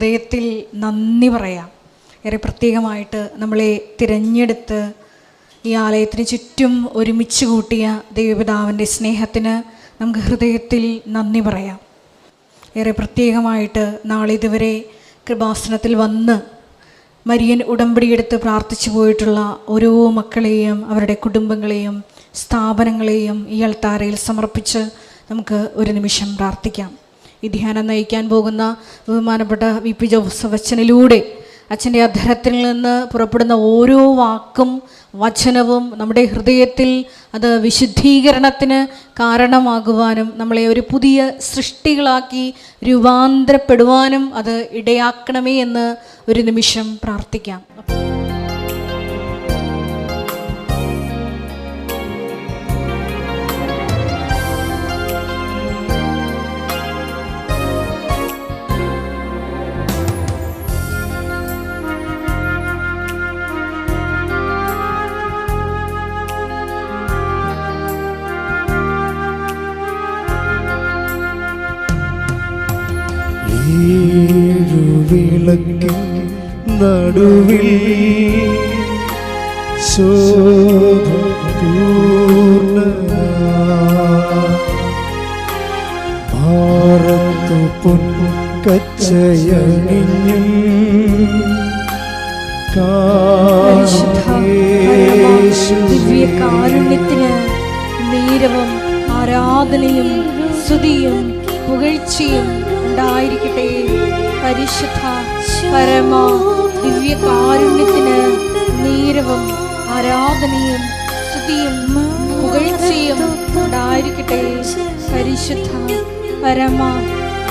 ഹൃദയത്തിൽ നന്ദി പറയാം. ഏറെ പ്രത്യേകമായിട്ട് നമ്മളെ തിരഞ്ഞെടുത്ത് ഈ ആലയത്തിന് ചുറ്റും ഒരുമിച്ച് കൂട്ടിയ ദൈവപിതാവിൻ്റെ സ്നേഹത്തിന് നമുക്ക് ഹൃദയത്തിൽ നന്ദി പറയാം. ഏറെ പ്രത്യേകമായിട്ട് നാളിതുവരെ കൃപാസനത്തിൽ വന്ന് മരിയൻ ഉടമ്പടിയെടുത്ത് പ്രാർത്ഥിച്ചു പോയിട്ടുള്ള ഓരോ മക്കളെയും അവരുടെ കുടുംബങ്ങളെയും സ്ഥാപനങ്ങളെയും ഈ അൾത്താരയിൽ സമർപ്പിച്ച് നമുക്ക് ഒരു നിമിഷം പ്രാർത്ഥിക്കാം. ഈ ധ്യാനം നയിക്കാൻ പോകുന്ന ബഹുമാനപ്പെട്ട വി.പി. ജോസഫ് അച്ഛനിലൂടെ അച്ഛൻ്റെ അധരത്തിൽ നിന്ന് പുറപ്പെടുന്ന ഓരോ വാക്കും വചനവും നമ്മുടെ ഹൃദയത്തിൽ അത് വിശുദ്ധീകരണത്തിന് കാരണമാകുവാനും നമ്മളെ ഒരു പുതിയ സൃഷ്ടികളാക്കി രൂപാന്തരപ്പെടുവാനും അത് ഇടയാക്കണമേ എന്ന് ഒരു നിമിഷം പ്രാർത്ഥിക്കാം. വിളക്കിൻ നടുവിൽ ഭാരത്തു പൊൻകച്ചയണിഞ്ഞും ദിവ്യകാരുണ്യത്തിന് നീരവും ആരാധനയും സ്തുതിയും പുകഴ്ചയും ഉണ്ടായിരിക്കട്ടെ. പരിശുദ്ധ പരമ ദിവ്യകാരുണ്യത്തിന് നീരവും ആരാധനയും സ്തുതിയും പുകഴ്ചയും ഉണ്ടായിരിക്കട്ടെ. പരിശുദ്ധ പരമ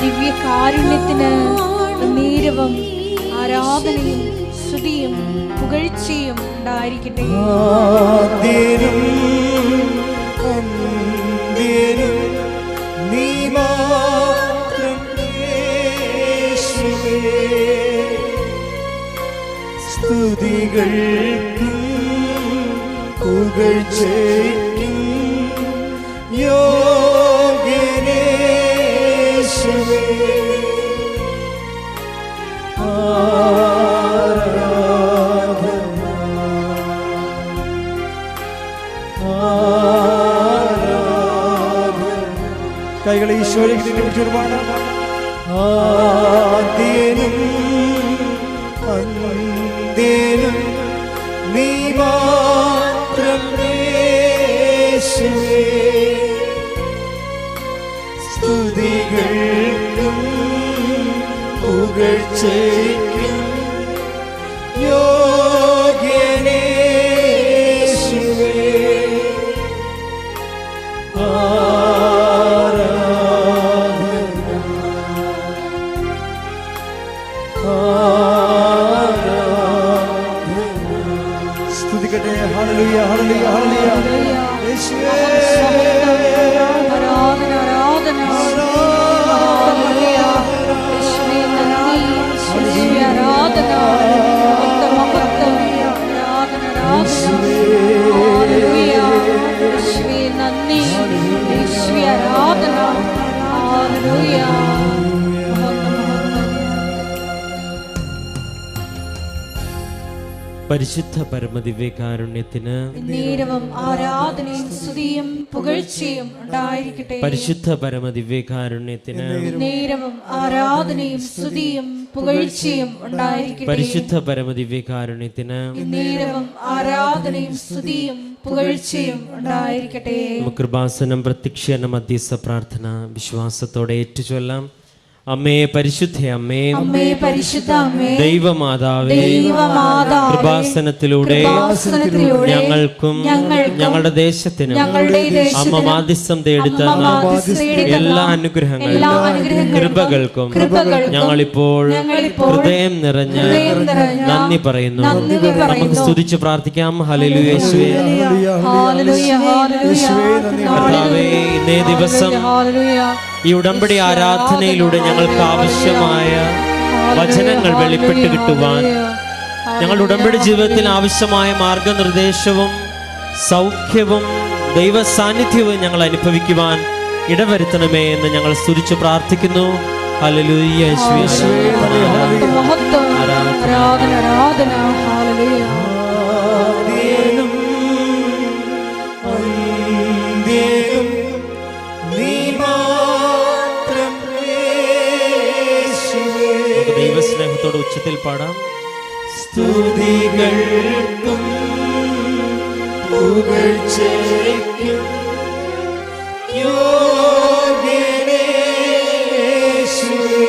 ദിവ്യകാരുണ്യത്തിന് നീരവും ആരാധനയും സ്തുതിയും പുകഴ്ചയും ഉണ്ടായിരിക്കട്ടെ. സ്തുതികൾക്കും പുകഴ്ചയ്ക്കും യോഗ്യനേശുവേ, കൈകളെ ഈശോയിലേക്ക് നീട്ടിപ്പിടിച്ചൊരുപാട് ആദ്യനും അന്ത്യനും നീ മാത്രം യേശുവേ, സ്തുതികൾക്കും പുകഴ്ചയ്ക്കും യോഗ്യനേശുവേ, സ്തുതിക്കട്ടെ. Hallelujah hallelujah hallelujah. യേശുവേ ആരാധന ആരാധന യേശുവേ നന്ദി യേശുവേ ആരാധന മഹത്വം ആരാധന ഹല്ലേലൂയ യേശുവേ നന്ദി യേശുവേ ആരാധന ഹല്ലേലൂയ. പരിശുദ്ധ പരമദിവ്യകാരുണ്യത്തിന് നേരവും ആരാധനയും സ്തുതിയും പുകഴ്ചയും ഉണ്ടായിരിക്കട്ടെ. പരിശുദ്ധ പരമദിവ്യകാരുണ്യത്തിന് നേരവും ആരാധനയും സ്തുതിയും പുകഴ്ചയും ഉണ്ടായിരിക്കട്ടെ. പരിശുദ്ധ പരമദിവ്യകാരുണ്യത്തിന് നേരവും ആരാധനയും സ്തുതിയും പുകഴ്ചയും ഉണ്ടായിരിക്കട്ടെ. നമുക്ക് കൃപാസനം പ്രത്യക്ഷീകരണ മധ്യസ്ഥ പ്രാർത്ഥന വിശ്വാസത്തോടെ ഏറ്റുചൊല്ലാം. അമ്മേ പരിശുദ്ധ അമ്മേ, അമ്മേ പരിശുദ്ധ അമ്മേ, ദൈവമാതാവേ, ദൈവമാതാവേ, കൃപാസനത്തിലൂടെ ഞങ്ങൾക്കും ഞങ്ങളുടെ ദേശത്തിനും അമ്മ മാധ്യസ്ഥം തേടിത്തന്ന എല്ലാ അനുഗ്രഹങ്ങൾക്കും കൃപകൾക്കും ഞങ്ങളിപ്പോൾ ഹൃദയം നിറഞ്ഞ് നന്ദി പറയുന്നു. നമുക്ക് സ്തുതിച്ച് പ്രാർത്ഥിക്കാം. ഹല്ലേലൂയ യേശുവേ. കർത്താവേ, ഇന്നേ ദിവസം ഈ ഉടമ്പടി ആരാധനയിലൂടെ ഞങ്ങൾക്ക് ആവശ്യമായ വചനങ്ങൾ വെളിപ്പെട്ട് കിട്ടുവാൻ, ഞങ്ങളുടെ ഉടമ്പടി ജീവിതത്തിൽ ആവശ്യമായ മാർഗനിർദ്ദേശവും സൗഖ്യവും ദൈവ സാന്നിധ്യവും ഞങ്ങൾ അനുഭവിക്കുവാൻ ഇടവരുത്തണമേ എന്ന് ഞങ്ങൾ സ്തുതിച്ച് പ്രാർത്ഥിക്കുന്നു. ഹല്ലേലൂയ. യേശുവേ, മഹത്വം, മഹത്വം. ആരാധന, ആരാധന. ഹല്ലേലൂയ. ആദ്യനും അന്ത്യനും നീ മാത്രം യേശുവേ. നമുക്ക് ദൈവസ്നേഹത്തോട് ഉച്ചത്തിൽ പാടാം. സ്തുതികൾക്കും പുകഴ്ചയ്ക്കും യോഗ്യനേ യേശുവേ.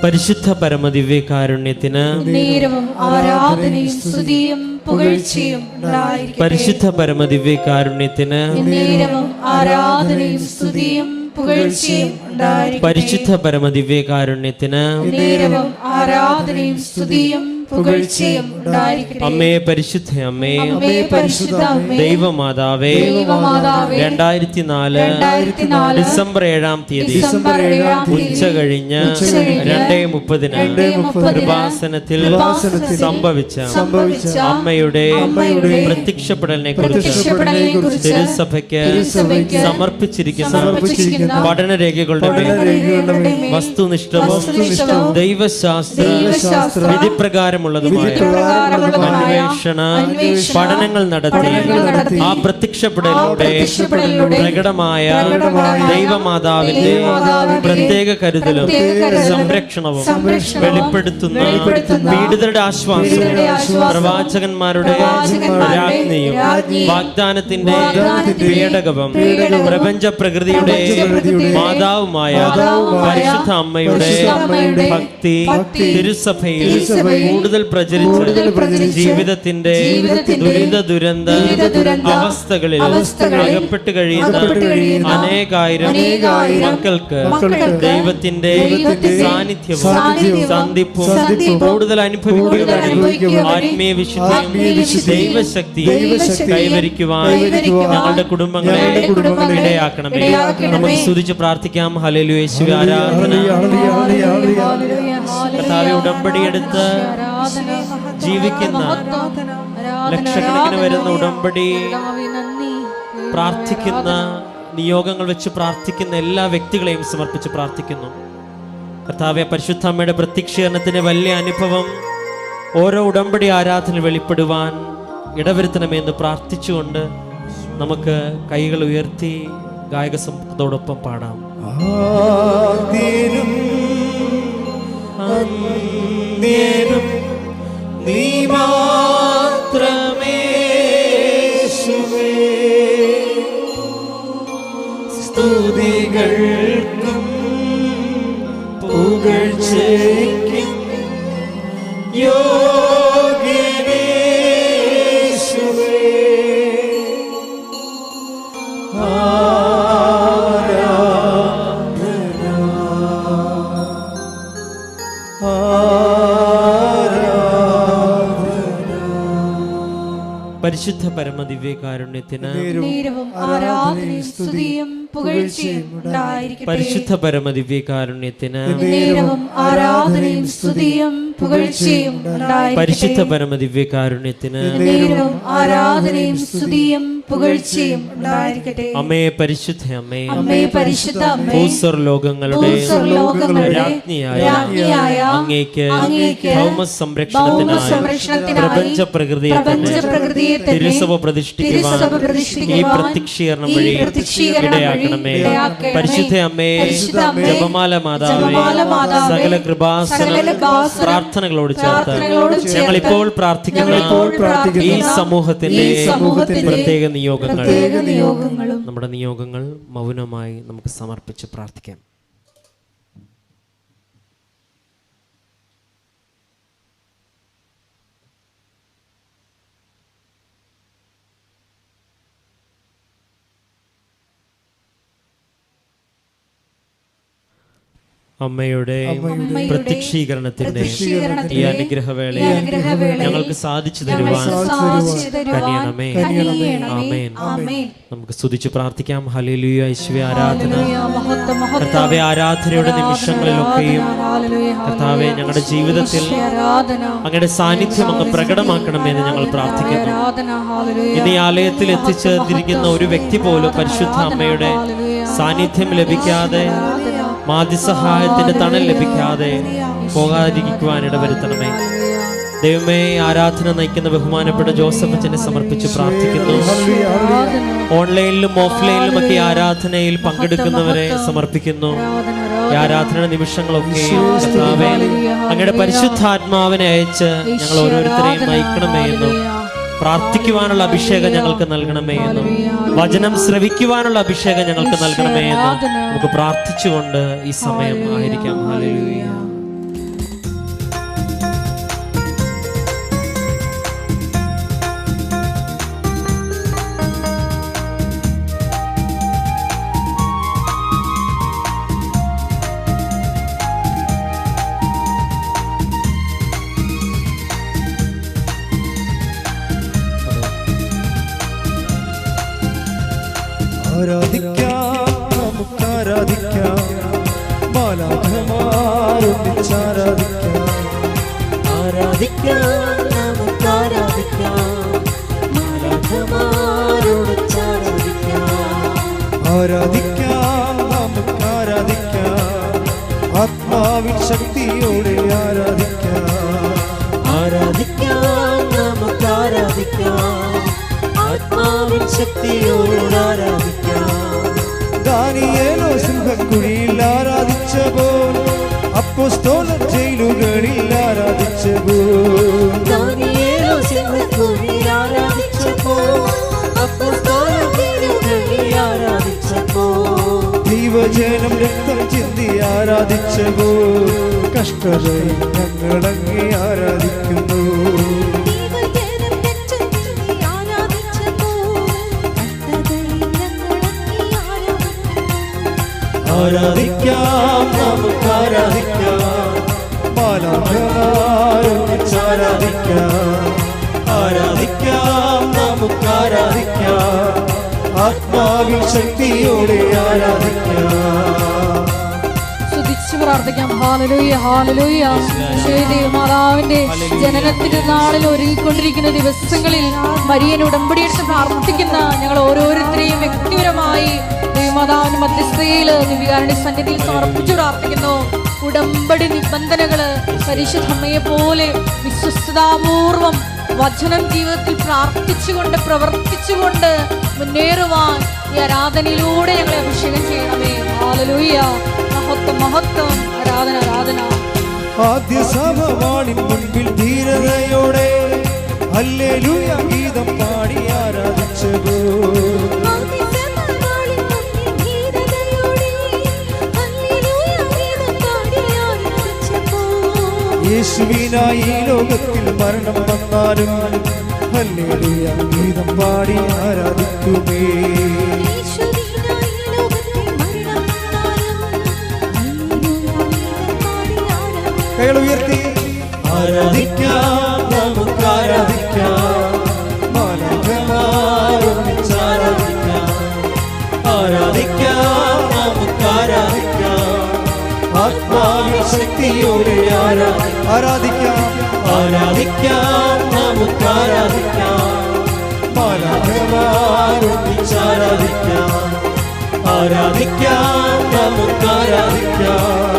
പരിശുദ്ധ പരമദിവ്യകാരുണ്യത്തിന് നേരവും ആരാധനയും സ്തുതിയും പുകഴ്ചയും ഉണ്ടായിരിക്കട്ടെ. പരിശുദ്ധ പരമദിവ്യകാരുണ്യത്തിന് നേരവും ആരാധനയും സ്തുതിയും പുകഴ്ചയും ഉണ്ടായിരിക്കട്ടെ. പരിശുദ്ധ പരമദിവ്യകാരുണ്യത്തിന് നേരവും ആരാധനയും സ്തുതിയും പുകഴ്ചയും ഉണ്ടായിരിക്കട്ടെ. അമ്മേ, പരിശുദ്ധ അമ്മേ, അമ്മേ, പരിശുദ്ധ അമ്മേ, ദൈവമാതാവേ, ദൈവമാതാവേ, 2004 ഡിസംബർ 7-ാം തീയതി ഡിസംബർ 7-ാം തീയതി ഉച്ച കഴിഞ്ഞ് 2:30 കൃപാസനത്തിൽ സംഭവിച്ച അമ്മയുടെ പ്രത്യക്ഷപ്പെടലിനെ കുറിച്ച് തിരുസഭയ്ക്ക് സമർപ്പിച്ചിരിക്കുന്ന പഠനരേഖകളുടെ മേൽ വസ്തുനിഷ്ഠവും ദൈവശാസ്ത്ര വിധിപ്രകാരമുള്ളതുമായ അന്വേഷണ പഠനങ്ങൾ നടത്തി ആ പ്രത്യക്ഷപ്പെടലിലൂടെ പ്രകടമായ ദൈവമാതാവിന്റെ പ്രത്യേക കരുതലും സംരക്ഷണവും വെളിപ്പെടുത്തുന്ന പീഡിതരുടെ ആശ്വാസവും പ്രവാചകന്മാരുടെ രാജ്ഞിയും വാഗ്ദാനത്തിന്റെ പേടകവും പ്രപഞ്ച പ്രകൃതിയുടെ മാതാവുമായ പരിശുദ്ധ അമ്മയുടെ ഭക്തി തിരുസഭയിൽ കൂടുതൽ പ്രചരിച്ച് ജീവിതത്തിന്റെ ദുരിത അവസ്ഥകളിൽ അകപ്പെട്ട് കഴിയുന്ന അനേകായിരം മക്കൾക്ക് ദൈവത്തിന്റെ സാന്നിധ്യവും സന്ധിപ്പും കൂടുതൽ അനുഭവിക്കുവാനും ആത്മീയ വിശുദ്ധിയും ദൈവശക്തിയും കൈവരിക്കുവാൻ ഞങ്ങളുടെ കുടുംബങ്ങളെ ഇടയാക്കണമേ. നമുക്ക് സ്തുതിച്ച് പ്രാർത്ഥിക്കാം. ഹല്ലേലൂയ. യേശുവേ, ആരാധന. കർത്താവേ, ഉടമ്പടിയെടുത്ത് ജീവിക്കുന്ന ലക്ഷക്കണക്കിന് വരുന്ന ഉടമ്പടി പ്രാർത്ഥിക്കുന്ന നിയോഗങ്ങൾ വെച്ച് പ്രാർത്ഥിക്കുന്ന എല്ലാ വ്യക്തികളെയും സമർപ്പിച്ച് പ്രാർത്ഥിക്കുന്നു. കർത്താവെ, പരിശുദ്ധ അമ്മയുടെ പ്രത്യക്ഷീകരണത്തിന്റെ വലിയ അനുഭവം ഓരോ ഉടമ്പടി ആരാധന വെളിപ്പെടുവാൻ ഇടവരുത്തണമെന്ന് പ്രാർത്ഥിച്ചുകൊണ്ട് നമുക്ക് കൈകൾ ഉയർത്തി ഗായക സംഘത്തോടൊപ്പം പാടാം. ആദ്യനും അന്ത്യനും നീ മാത്രമേ യേശുവേ. സ്തുതികൾക്കും പുകഴ്ചയ്ക്കും യോഗ്യനേ യേശുവേ. പരിശുദ്ധ പരമദിവ്യകാരുണ്യത്തിന് നേരവും ആരാധനയും സ്തുതിയും പുകഴ്ചയും ഉണ്ടായിരിക്കട്ടെ. പരിശുദ്ധ പരമദിവ്യകാരുണ്യത്തിന് നേരവും ആരാധനയും സ്തുതിയും പുകഴ്ചയും ഉണ്ടായിരിക്കട്ടെ. പരിശുദ്ധ പരമദിവ്യകാരുണ്യത്തിന് നേരവും ആരാധനയും സ്തുതിയും പുകഴ്ചയും ഉണ്ടായിരിക്കട്ടെ. അമ്മേ, പരിശുദ്ധ അമ്മേ, അമ്മേ, പരിശുദ്ധ അമ്മേ, ഭൂസ്വർലോകങ്ങളുടെ രാജ്ഞിയായ അങ്ങേക്ക് ഭൗമസംരക്ഷണത്തിനായി പ്രപഞ്ച പ്രകൃതിയെ തിരുസഭ പ്രതിഷ്ഠിക്കുവാൻ ഈ പ്രത്യക്ഷീകരണം വഴി ഇടയാക്കണമേ. പരിശുദ്ധ അമ്മേ, ജപമാല മാതാവേ, സകല കൃപാസന പ്രാർത്ഥനകളോട് ചേർത്ത് ഞങ്ങളിപ്പോൾ പ്രാർത്ഥിക്കുന്ന ഈ സമൂഹത്തിന്റെ പ്രത്യേക നിയോഗങ്ങളും നമ്മുടെ നിയോഗങ്ങൾ മൗനമായി നമുക്ക് സമർപ്പിച്ച് പ്രാർത്ഥിക്കാം. അമ്മയുടെ പ്രത്യക്ഷീകരണത്തിന്റെ ഈ അനുഗ്രഹവേള ഞങ്ങൾക്ക് സാധിച്ചു തരുവാൻ കനിയണമേ. ആമേൻ. നമുക്ക് സ്തുതിച്ച് പ്രാർത്ഥിക്കാം. ഹല്ലേലൂയ. യേശുവേ ആരാധന. കർത്താവേ, ആരാധനയുടെ നിമിഷങ്ങളിലൊക്കെയും കർത്താവേ, ഞങ്ങളുടെ ജീവിതത്തിൽ അങ്ങയുടെ സാന്നിധ്യം അങ്ങ് പ്രകടമാക്കണമെന്ന് ഞങ്ങൾ പ്രാർത്ഥിക്കുന്നു. ഇന്ന് ഈ ആലയത്തിൽ എത്തിച്ചേർന്നിരിക്കുന്ന ഒരു വ്യക്തി പോലും പരിശുദ്ധ അമ്മയുടെ സാന്നിധ്യം ലഭിക്കാതെ, മാധ്യസഹായത്തിന്റെ തണൽ ലഭിക്കാതെ പോകാതിരിക്കുവാൻ ഇടവരുത്തണമേ. ദൈവമേ, ആരാധന നയിക്കുന്ന ബഹുമാനപ്പെട്ട ജോസഫ് അച്ഛനെ സമർപ്പിച്ച് പ്രാർത്ഥിക്കുന്നു. ഓൺലൈനിലും ഓഫ്ലൈനിലും ഒക്കെ ആരാധനയിൽ പങ്കെടുക്കുന്നവരെ സമർപ്പിക്കുന്നു. ഈ ആരാധന നിമിഷങ്ങളൊക്കെ കർത്താവേ, അങ്ങയുടെ പരിശുദ്ധാത്മാവിനെ അയച്ച് ഞങ്ങൾ ഓരോരുത്തരെയും നയിക്കണമേ എന്നും, പ്രാർത്ഥിക്കുവാനുള്ള അഭിഷേകം ഞങ്ങൾക്ക് നൽകണമേ എന്നും, വചനം ശ്രവിക്കുവാനുള്ള അഭിഷേകം ഞങ്ങൾക്ക് നൽകണമേ എന്നും നമുക്ക് പ്രാർത്ഥിച്ചുകൊണ്ട് ഈ സമയം ആയിരിക്കാം. ഹല്ലേലൂയ. ആരാധിക്കാം, നമുക്ക് ആരാധിക്കാം, മാലാഖമാരൊന്നിച്ച് ആരാധിക്കാം. ആരാധിക്കാം, നമുക്ക് ആരാധിക്കാം, മാലാഖമാരൊന്നിച്ച് ആരാധിക്കാം. ആരാധിക്കാം, നമുക്ക് ആരാധിക്കാം, ആത്മാവിൻ ശക്തിയോടെ ആരാധിക്കാം. ആരാധിക്കാം, നമുക്ക് ആരാധിക്കാം, ആത്മാവിൻ ശക്തിയോട് ആരാധിക്കാം. ദാനിയേലോ സിംഹക്കുഴിയിൽ ആരാധിച്ചപ്പോൾ, അപ്പോസ്തലർ ജയിലുകളിൽ ആരാധിച്ചപ്പോൾ, ദാനിയേലോ സിംഹക്കുഴിയിൽ ആരാധിച്ചപ്പോൾ, അപ്പോസ്തലർ ജയിലുകളിൽ ആരാധിച്ചപ്പോൾ, ദൈവജനം രക്തം ചിന്തി ആരാധിച്ചപ്പോൾ, കഷ്ടതയിൽ ഞങ്ങളങ്ങേ ആരാധിക്കുന്നു. ആരാധിക്കാം, നമുക്ക് ആരാധിക്കാം, മാലാഖമാരൊന്നിച്ച് ആരാധിക്കാം. ആരാധിക്കാം, നമുക്ക് ആരാധിക്കാം, ആത്മാവിൻ ശക്തിയോടെ ആരാധിക്കാം. സ്തുതിച്ച് പ്രാർത്ഥിക്കാം. Hallelujah, hallelujah. മാതാവിന്റെ ജനനത്തിന്റെ നാളിൽ ഒരുങ്ങിക്കൊണ്ടിരിക്കുന്ന ദിവസങ്ങളിൽ മരിയൻ ഉടമ്പടിയെടുത്ത് പ്രാർത്ഥിക്കുന്ന ഞങ്ങൾ ഓരോരുത്തരെയും വ്യക്തിപരമായി ദൈവമാതാവിന്റെ മധ്യസ്ഥയിൽ ദിവ്യകാരുണ്യ സന്നിധിയിൽ സമർപ്പിച്ചു പ്രാർത്ഥിക്കുന്നു. ഉടമ്പടി നിബന്ധനകള് പരിശുദ്ധ അമ്മയെ പോലെ വിശ്വസ്തതാപൂർവം വചനം ജീവിതത്തിൽ പ്രാർത്ഥിച്ചുകൊണ്ട് പ്രവർത്തിച്ചുകൊണ്ട് മുന്നേറുവാൻ ഈ ആരാധനയിലൂടെ ഞങ്ങളെ അഭിഷേകം ചെയ്യണമേ. ഹല്ലേലൂയ. മഹത്വം, മഹത്വം. ആരാധന, ആരാധന. ആദ്യ സഭവാളിൻ മുൻപിൽ ധീരതയോടെ ഹല്ലേലൂയ ഗീതം പാടി ആരാധിച്ചപ്പോൾ, യേശുവിനായി ഈ ലോകത്തിൽ മരണം വന്നാലും ഹല്ലേലൂയ ഗീതം പാടി ആരാധിക്കുമേ. കൈകൾ ഉയർത്തി ആരാധിക്കാം, നമുക്ക് ആരാധിക്കാം, മാലാഖമാരൊന്നിച്ച് ആരാധിക്കാം. ആരാധിക്കാം, നമുക്ക് ആരാധിക്കാം, ആത്മാവിൻ ശക്തിയോടെ ആരാധിക്കാം. ആരാധിക്കാം, നമുക്ക് ആരാധിക്കാം, മാലാഖമാരൊന്നിച്ച് ആരാധിക്കാം. ആരാധിക്കാം, നമുക്ക് ആരാധിക്കാം,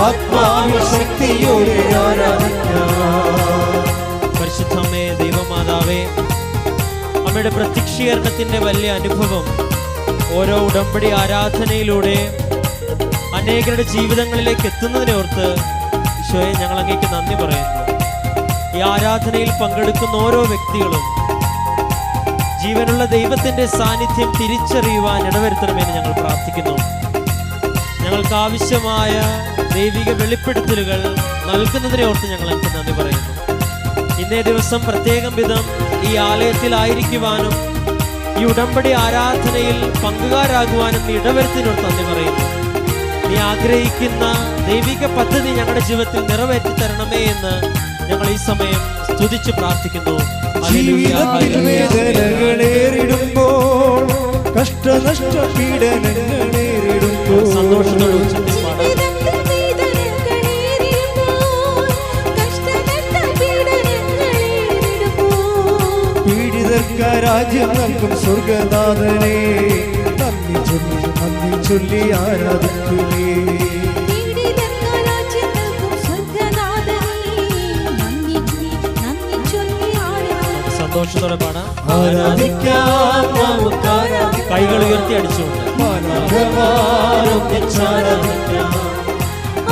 ആത്മാവിൻ ശക്തിയോടെ ആരാധിക്കാം. പരിശുദ്ധ അമ്മേ, ദൈവമാതാവേ, അമ്മയുടെ പ്രത്യക്ഷീകരണത്തിന്റെ വലിയ അനുഭവം ഓരോ ഉടമ്പടി ആരാധനയിലൂടെ അനേകരുടെ ജീവിതങ്ങളിലേക്ക് എത്തുന്നതിനെ ഓർത്ത് ഈശോയെ ഞങ്ങൾ അങ്ങേക്ക് നന്ദി പറയുന്നു. ഈ ആരാധനയിൽ പങ്കെടുക്കുന്ന ഓരോ വ്യക്തികളും ജീവനുള്ള ദൈവത്തിന്റെ സാന്നിധ്യം തിരിച്ചറിയുവാൻ ഇടവരുത്തണമെന്ന് ഞങ്ങൾ പ്രാർത്ഥിക്കുന്നു. ഞങ്ങൾക്ക് ആവശ്യമായ ദൈവിക വെളിപ്പെടുത്തലുകൾ നൽകുന്നതിനെ ഓർത്ത് ഞങ്ങൾ അങ്ങേക്ക് നന്ദി പറയുന്നു. ഇന്നേ ദിവസം പ്രത്യേകം വിധം ഈ ആലയത്തിലായിരിക്കുവാനും ഈ ഉടമ്പടി ആരാധനയിൽ പങ്കുകാരാകുവാനും ഇടവരുത്തിനോട് നന്ദി പറയുന്നു. നീ ആഗ്രഹിക്കുന്ന ദൈവിക പദ്ധതി ഞങ്ങളുടെ ജീവിതത്തിൽ നിറവേറ്റി തരണമേ എന്ന് ഞങ്ങൾ ഈ സമയം സ്തുതിച്ച് പ്രാർത്ഥിക്കുന്നു. ജീവിതത്തിൽ വേദനകളേറിടുമ്പോൾ, കഷ്ടനഷ്ട പീഡനങ്ങളേറിടുമ്പോൾ, സന്തോഷത്തോടെ ഉച്ചത്തിൽ പാടാം. പീഡിതർക്ക് രാജ്യം നൽകും സ്വർഗനാഥനെ, നന്ദി ചൊല്ലി ആരാധിക്കുമേ. സന്തോഷത്തോടെ പാടാം. ആരാധിക്കാം നമുക്ക് ആരാധിക്കാം, കൈകൾ ഉയർത്തി അടിച്ചുകൊണ്ട്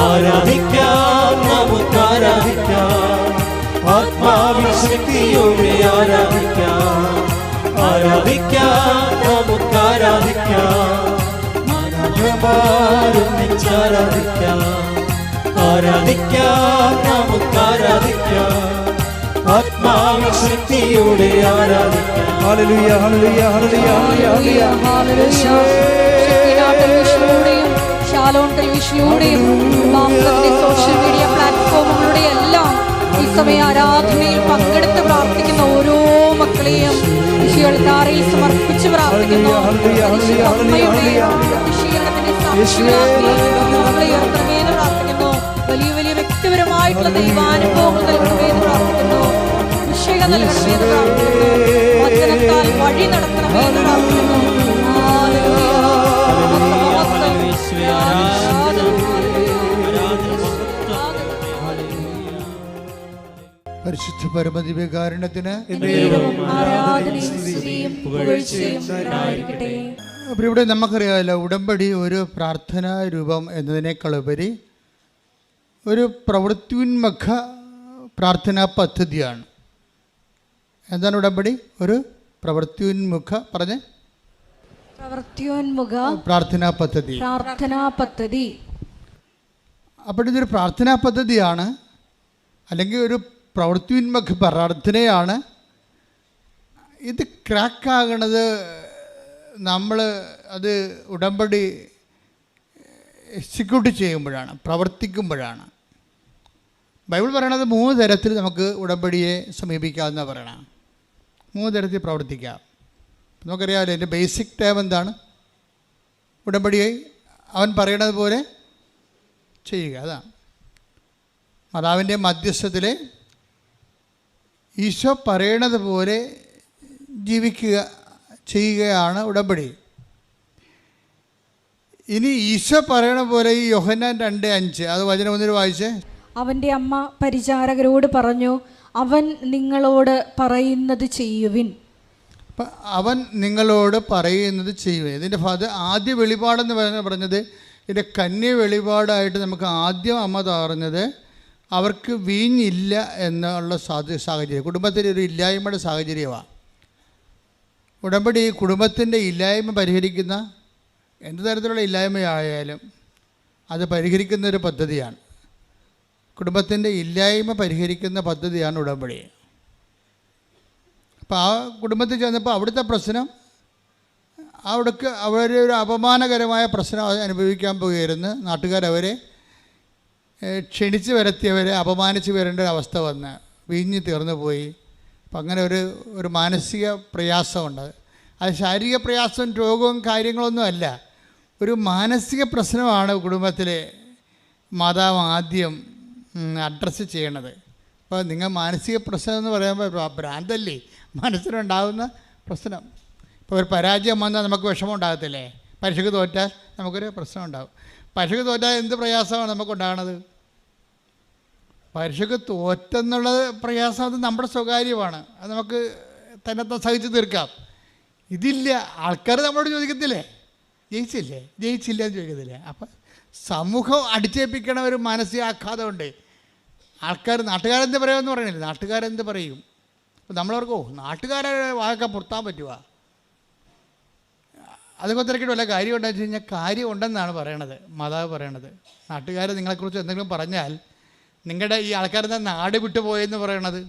ആരാധിക്കാം നമുക്ക് ആരാധിക്കാം, ആത്മാവിൻ ശക്തിയോടെ ആരാധിക്കാം. ആരാധിക്കാം നമുക്ക് ആരാധിക്കാം, ആരാധിക്കാം. ആരാധിക്കാം നമുക്ക് ആരാധിക്കാം, ആത്മാവിൻ ശക്തിയോടെ ആരാധിക്കാം. Hallelujah hallelujah hallelujah hallelujah. Shalom ടെലിവിഷനിലൂടെയും സോഷ്യൽ മീഡിയ പ്ലാറ്റ്ഫോമുകളുടെ എല്ലാം ഈ സമയ ആരാധനയിൽ പങ്കെടുത്ത് പ്രാർത്ഥിക്കുന്ന ഓരോ മക്കളെയും വിശുദ്ധ സമർപ്പിച്ച് പ്രാർത്ഥിക്കുന്നു. പ്രാർത്ഥിക്കുന്നു. വലിയ വലിയ വ്യക്തിപരമായിട്ടുള്ള ദൈവാനുഭവങ്ങൾ നൽകണമെന്ന് പ്രാർത്ഥിക്കുന്നു. അഭിഷേകം നൽകണമെന്ന് പ്രാർത്ഥിക്കുന്നു. വചനത്താൽ വഴി നടത്തണമെന്ന് പ്രാർത്ഥിക്കുന്നു. പരിശുദ്ധ പരമദിവ്യകാരുണ്യത്തിന് ഇവിടെ നമുക്കറിയാമല്ലോ, ഉടമ്പടി ഒരു പ്രാർത്ഥനാ രൂപം എന്നതിനേക്കാളുപരി ഒരു പ്രവൃത്തിയുന്മുഖ പ്രാർത്ഥനാ പദ്ധതിയാണ്. എന്താണ് ഉടമ്പടി? ഒരു പ്രവൃത്തിയുന്മുഖ പ്രാർത്ഥനാ പദ്ധതി. അപ്പോൾ ഇതൊരു പ്രാർത്ഥനാ പദ്ധതിയാണ്, അല്ലെങ്കിൽ ഒരു പ്രവൃത്തിയുന്മുഖ പ്രാർത്ഥനയാണ്. ഇത് ക്രാക്കാകണത് നമ്മൾ അത് ഉടമ്പടി എക്സിക്യൂട്ട് ചെയ്യുമ്പോഴാണ്, പ്രവർത്തിക്കുമ്പോഴാണ്. ബൈബിൾ പറയണത് 3 തരത്തിൽ നമുക്ക് ഉടമ്പടിയെ സമീപിക്കാമെന്ന് പറയണം. 3 തരത്തിൽ പ്രവർത്തിക്കാം. നമുക്കറിയാമല്ലോ, എൻ്റെ ബേസിക് ടേം എന്താണ്? ഉടമ്പടിയെ അവൻ പറയണത് പോലെ ചെയ്യുക. അതാണ് മാതാവിൻ്റെ മധ്യസ്ഥത്തിൽ ഈശോ പറയണത് പോലെ ജീവിക്കുക, ചെയ്യുകയാണ് ഉടമ്പടി. ഇനി ഈശോ പറയണ പോലെ ഈ യോഹന്നാൻ 2:5 അത് വചനം ഒന്നിന് വായിച്ചേ. അവൻ്റെ അമ്മ പരിചാരകരോട് പറഞ്ഞു, അവൻ നിങ്ങളോട് പറയുന്നത് ചെയ്യുവിൻ. അപ്പം അവൻ നിങ്ങളോട് പറയുന്നത് ചെയ്യുവിൻ. ഇതിൻ്റെ ആദ്യ വെളിപാടെന്ന് പറഞ്ഞത്, ഇതിൻ്റെ കന്യ വെളിപാടായിട്ട് നമുക്ക് ആദ്യം അമ്മ പറഞ്ഞത് അവർക്ക് വീഞ്ഞില്ല എന്നുള്ള സാഹചര്യം, കുടുംബത്തിൻ്റെ ഒരു ഇല്ലായ്മയുടെ സാഹചര്യമാണ്. ഉടമ്പടി കുടുംബത്തിൻ്റെ ഇല്ലായ്മ പരിഹരിക്കുന്ന, എന്ത് തരത്തിലുള്ള ഇല്ലായ്മയായാലും അത് പരിഹരിക്കുന്ന ഒരു പദ്ധതിയാണ്. കുടുംബത്തിൻ്റെ ഇല്ലായ്മ പരിഹരിക്കുന്ന പദ്ധതിയാണ് ഉടമ്പടി. അപ്പോൾ ആ കുടുംബത്തിൽ ചെന്നപ്പോൾ അവിടുത്തെ പ്രശ്നം, അവരെ ഒരു അപമാനകരമായ പ്രശ്നം അനുഭവിക്കാൻ പോയിരുന്നു. നാട്ടുകാരവരെ ക്ഷണിച്ച് വരുത്തിയവരെ അപമാനിച്ച് വരേണ്ട ഒരു അവസ്ഥ വന്ന് വീഞ്ഞ് തീർന്നു പോയി. അപ്പം അങ്ങനെ ഒരു മാനസിക പ്രയാസമുണ്ട്. അത് ശാരീരിക പ്രയാസവും രോഗവും കാര്യങ്ങളൊന്നും അല്ല, ഒരു മാനസിക പ്രശ്നമാണ് കുടുംബത്തിലെ മാതാവ് ആദ്യം അഡ്രസ്സ് ചെയ്യണത്. അപ്പോൾ നിങ്ങൾ മാനസിക പ്രശ്നം എന്ന് പറയുമ്പോൾ ഭ്രാന്തല്ലേ മനസ്സിലുണ്ടാകുന്ന പ്രശ്നം. ഇപ്പോൾ ഒരു പരാജയം വന്നാൽ നമുക്ക് വിഷമം ഉണ്ടാകത്തില്ലേ? പരീക്ഷയ്ക്ക് തോറ്റാൽ നമുക്കൊരു പ്രശ്നം ഉണ്ടാകും. പരീക്ഷയ്ക്ക് തോറ്റാൽ എന്ത് പ്രയാസമാണ് നമുക്കുണ്ടാകണത്? പരീക്ഷയ്ക്ക് തോറ്റെന്നുള്ളത് പ്രയാസം, അത് നമ്മുടെ സ്വകാര്യമാണ്, അത് നമുക്ക് തന്നെ സഹിച്ച് തീർക്കാം. ഇതില്ല, ആൾക്കാർ നമ്മളോട് ചോദിക്കത്തില്ലേ, ജയിച്ചില്ല എന്ന് ചോദിക്കത്തില്ലേ? അപ്പം സമൂഹം അടിച്ചേൽപ്പിക്കണ ഒരു മാനസിക ആഘാതമുണ്ട്. നാട്ടുകാരെന്ത് പറയുമെന്ന് പറയണില്ല, നാട്ടുകാരെന്ത് പറയും? അപ്പം നമ്മളവർക്ക് നാട്ടുകാരെ വായൊക്കെ പുറത്താൻ പറ്റുക? അതൊക്കെ തിരക്കിയിട്ട് വല്ല കാര്യം ഉണ്ടെന്ന് വെച്ച് കഴിഞ്ഞാൽ കാര്യം ഉണ്ടെന്നാണ് പറയണത്, മാതാവ് പറയണത്. നാട്ടുകാർ നിങ്ങളെക്കുറിച്ച് എന്തെങ്കിലും പറഞ്ഞാൽ നിങ്ങളുടെ ഈ ആൾക്കാരെന്താ നാട് വിട്ടു പോയെന്ന് പറയണത്?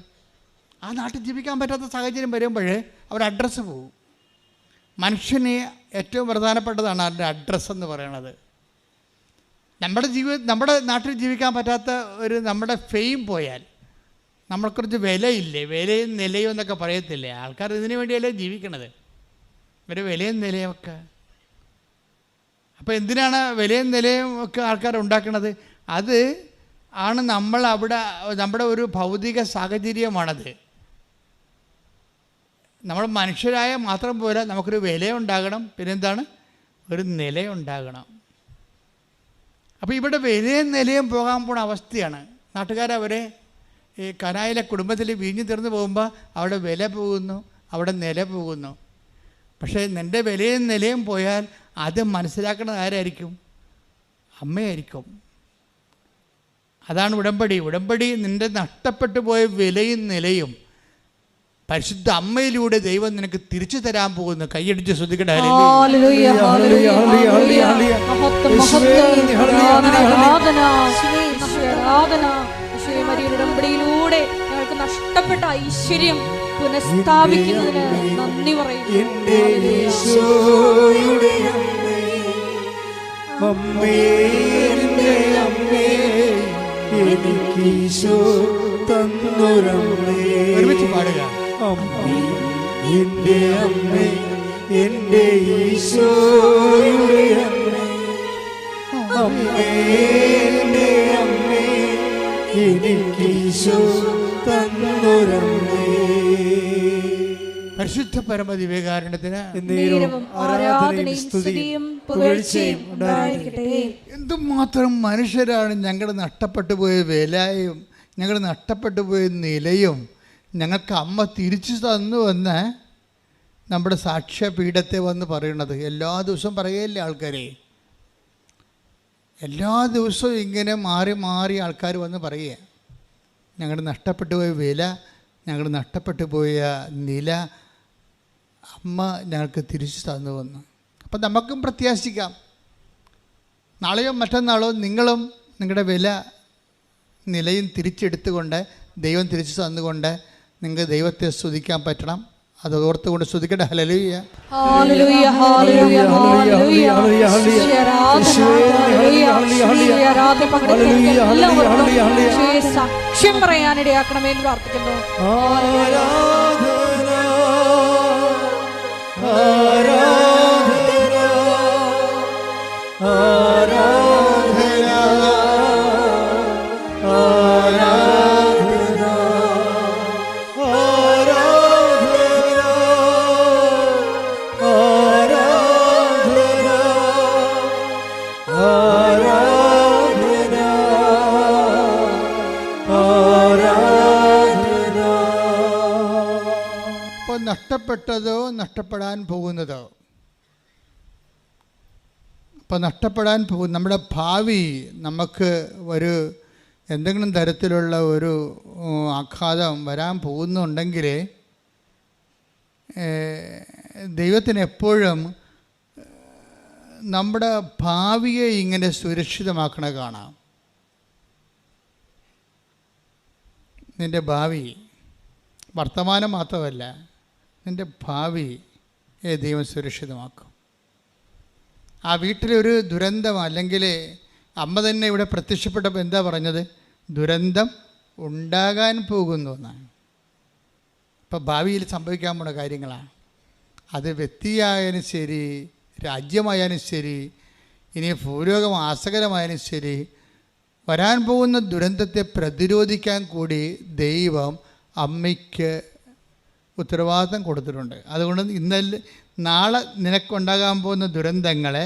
ആ നാട്ടിൽ ജീവിക്കാൻ പറ്റാത്ത സാഹചര്യം വരുമ്പോൾ അവർ അഡ്രസ്സ് പോകും. മനുഷ്യന് ഏറ്റവും പ്രധാനപ്പെട്ടതാണ് അവരുടെ അഡ്രസ്സെന്ന് പറയണത്. നമ്മുടെ നാട്ടിൽ ജീവിക്കാൻ പറ്റാത്ത ഒരു നമ്മുടെ ഫെയിം പോയാൽ നമ്മളെക്കുറിച്ച് വിലയില്ലേ, വിലയും നിലയും എന്നൊക്കെ പറയത്തില്ലേ, ആൾക്കാർ ഇതിനു വേണ്ടിയല്ലേ ജീവിക്കണത്, ഇവരെ വിലയും നിലയും ഒക്കെ. അപ്പോൾ എന്തിനാണ് വിലയും നിലയും ഒക്കെ ആൾക്കാർ ഉണ്ടാക്കുന്നത്? അത് ആണ് നമ്മൾ അവിടെ നമ്മുടെ ഒരു ഭൗതിക സാഹചര്യമാണത്. നമ്മൾ മനുഷ്യരായ മാത്രം പോലെ നമുക്കൊരു വിലയുണ്ടാകണം, പിന്നെന്താണ്, ഒരു നിലയുണ്ടാകണം. അപ്പോൾ ഇവിടെ വിലയും നിലയും പോകാൻ പോണ അവസ്ഥയാണ്. നാട്ടുകാരവരെ ഈ കനായിലെ കുടുംബത്തിൽ വീഞ്ഞു തീർന്നു പോകുമ്പോൾ അവിടെ വില പോകുന്നു, അവിടെ നില പോകുന്നു. പക്ഷേ നിൻ്റെ വിലയും നിലയും പോയാൽ അത് മനസ്സിലാക്കുന്നത് ആരായിരിക്കും? അമ്മയായിരിക്കും. അതാണ് ഉടമ്പടി. ഉടമ്പടി നിൻ്റെ നഷ്ടപ്പെട്ടു പോയ വിലയും നിലയും പരിശുദ്ധ അമ്മയിലൂടെ ദൈവം നിനക്ക് തിരിച്ചു തരാൻ പോകുന്നു. കൈയടിച്ച് ശ്രദ്ധിക്കട്ടെ. ഉടമ്പടിയിലൂടെ ഞങ്ങൾക്ക് നഷ്ടപ്പെട്ട ഐശ്വര്യം പുനഃസ്ഥാപിക്കുന്നതിന് നന്ദി പറയുന്നു. ഒരുമിച്ച് പാടുക. എന്റെ അമ്മേ, എന്റെ ഈശോയുടെ അമ്മേ, അമ്മേ എന്റെ അമ്മേ, എനിക്ക് ഈശോ തന്നൊരമ്മേ. പരിശുദ്ധ പരമദിവ്യകാരുണ്യത്തിന് ആരാധനയും സ്തുതിയും പുകഴ്ചയും ഉണ്ടായിരിക്കട്ടെ. എന്തുമാത്രം മനുഷ്യരാണ് ഞങ്ങളുടെ നഷ്ടപ്പെട്ടു പോയ വിലയും ഞങ്ങൾ നഷ്ടപ്പെട്ടു പോയ നിലയും ഞങ്ങൾക്ക് അമ്മ തിരിച്ചു തന്നുവെന്ന് നമ്മുടെ സാക്ഷ്യപീഠത്തെ വന്ന് പറയണത്. എല്ലാ ദിവസവും പറയുകയില്ലേ ആൾക്കാരെ? എല്ലാ ദിവസവും ഇങ്ങനെ മാറി മാറി ആൾക്കാർ വന്ന് പറയുക, ഞങ്ങളുടെ നഷ്ടപ്പെട്ടു പോയ വില, ഞങ്ങൾ നഷ്ടപ്പെട്ടു പോയ നില അമ്മ ഞങ്ങൾക്ക് തിരിച്ചു തന്നുവെന്ന്. അപ്പം നമുക്കും പ്രത്യാശിക്കാം, നാളെയോ മറ്റന്നാളോ നിങ്ങളും നിങ്ങളുടെ വില നിലയും തിരിച്ചെടുത്തുകൊണ്ട് ദൈവം തിരിച്ചു തന്നുകൊണ്ട് നിങ്ങൾക്ക് ദൈവത്തെ സ്തുതിക്കാൻ പറ്റണം. അത് ഓർത്തുകൊണ്ട് സ്തുതിക്കട്ടെ. Hallelujah, hallelujah, hallelujah, hallelujah. സാക്ഷ്യം പറയാനിടയാക്കണമെന്ന് പ്രാർത്ഥിക്കുന്നു. നഷ്ടപ്പെട്ടതോ നഷ്ടപ്പെടാൻ പോകുന്നതോ, അപ്പോൾ നഷ്ടപ്പെടാൻ പോകും നമ്മുടെ ഭാവി നമുക്ക് ഒരു എന്തെങ്കിലും തരത്തിലുള്ള ഒരു ആഘാതം വരാൻ പോകുന്നുണ്ടെങ്കിൽ ദൈവത്തിന് എപ്പോഴും നമ്മുടെ ഭാവിയെ ഇങ്ങനെ സുരക്ഷിതമാക്കണ കാണാം. നിൻ്റെ ഭാവി വർത്തമാനം മാത്രമല്ല, നിൻ്റെ ഭാവി ദൈവം സുരക്ഷിതമാക്കും. ആ വീട്ടിലൊരു ദുരന്തം, അല്ലെങ്കിൽ അമ്മ തന്നെ ഇവിടെ പ്രത്യക്ഷപ്പെട്ടപ്പോൾ എന്താ പറഞ്ഞത്? ദുരന്തം ഉണ്ടാകാൻ പോകുന്നു എന്നാണ്. ഇപ്പോൾ ഭാവിയിൽ സംഭവിക്കാൻ പോണ കാര്യങ്ങളാണ്. അത് വ്യക്തിയായാലും ശരി, രാജ്യമായാലും ശരി, ഇനി ഭൂലോകം ആസകരമായാലും ശരി, വരാൻ പോകുന്ന ദുരന്തത്തെ പ്രതിരോധിക്കാൻ കൂടി ദൈവം അമ്മയ്ക്ക് ഉത്തരവാദിത്തം കൊടുത്തിട്ടുണ്ട്. അതുകൊണ്ട് നാളെ നിനക്കുണ്ടാകാൻ പോകുന്ന ദുരന്തങ്ങളെ,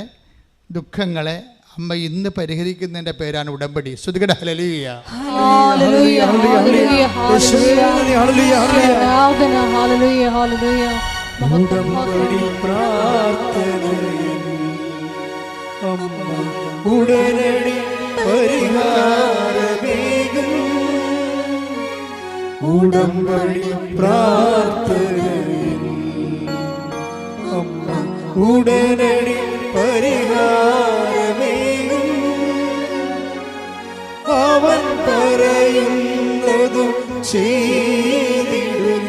ദുഃഖങ്ങളെ അമ്മ ഇന്ന് പരിഹരിക്കുന്നതിൻ്റെ പേരാണ് ഉടമ്പടി. സ്തുതിക്കട്ടെ. Hallelujah, hallelujah, hallelujah, hallelujah, hallelujah. ഉടമ്പടി പ്രാർത്ഥനയിൽ അമ്മ ഉടനടി പരിഹാരമേകും. ഉടമ്പടി പ്രാർത്ഥനയിൽ അമ്മ ഉടനടി പരിഹാരമേകും. അവൻ പറയുന്നതും ചെയ്തിടും.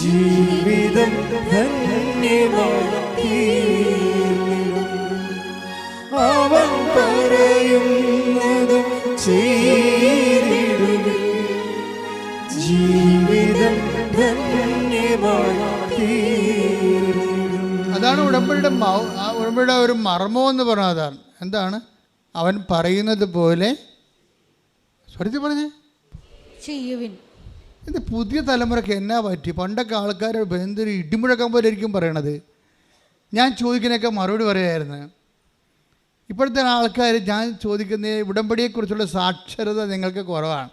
ജീവിതം ധന്യമാക്കി അവൻ പറയുന്നതും ചെയ്തിടുവിൻ. ജീവിതം ധന്യമായി തീർന്നിടും. അതാണ് ഉടമ്പടിയുടെ ഒരു മർമ്മം എന്ന് പറഞ്ഞാൽ അതാണ്. എന്താണ്? അവൻ പറയുന്നത് പോലെ സ്വരത്തിൽ പറഞ്ഞേ ചെയ്യുവിൻ. ഇത് പുതിയ തലമുറയ്ക്ക് എന്നാ പറ്റി? പണ്ടൊക്കെ ആൾക്കാർ എന്തൊരു ഇടിമുഴക്കം പോലെ ആയിരിക്കും പറയണത്. ഞാൻ ചോദിക്കുന്നതൊക്കെ മറുപടി പറയായിരുന്നു. ഇപ്പോഴത്തെ ആൾക്കാർ ഞാൻ ചോദിക്കുന്ന ഉടമ്പടിയെക്കുറിച്ചുള്ള സാക്ഷരത നിങ്ങൾക്ക് കുറവാണ്.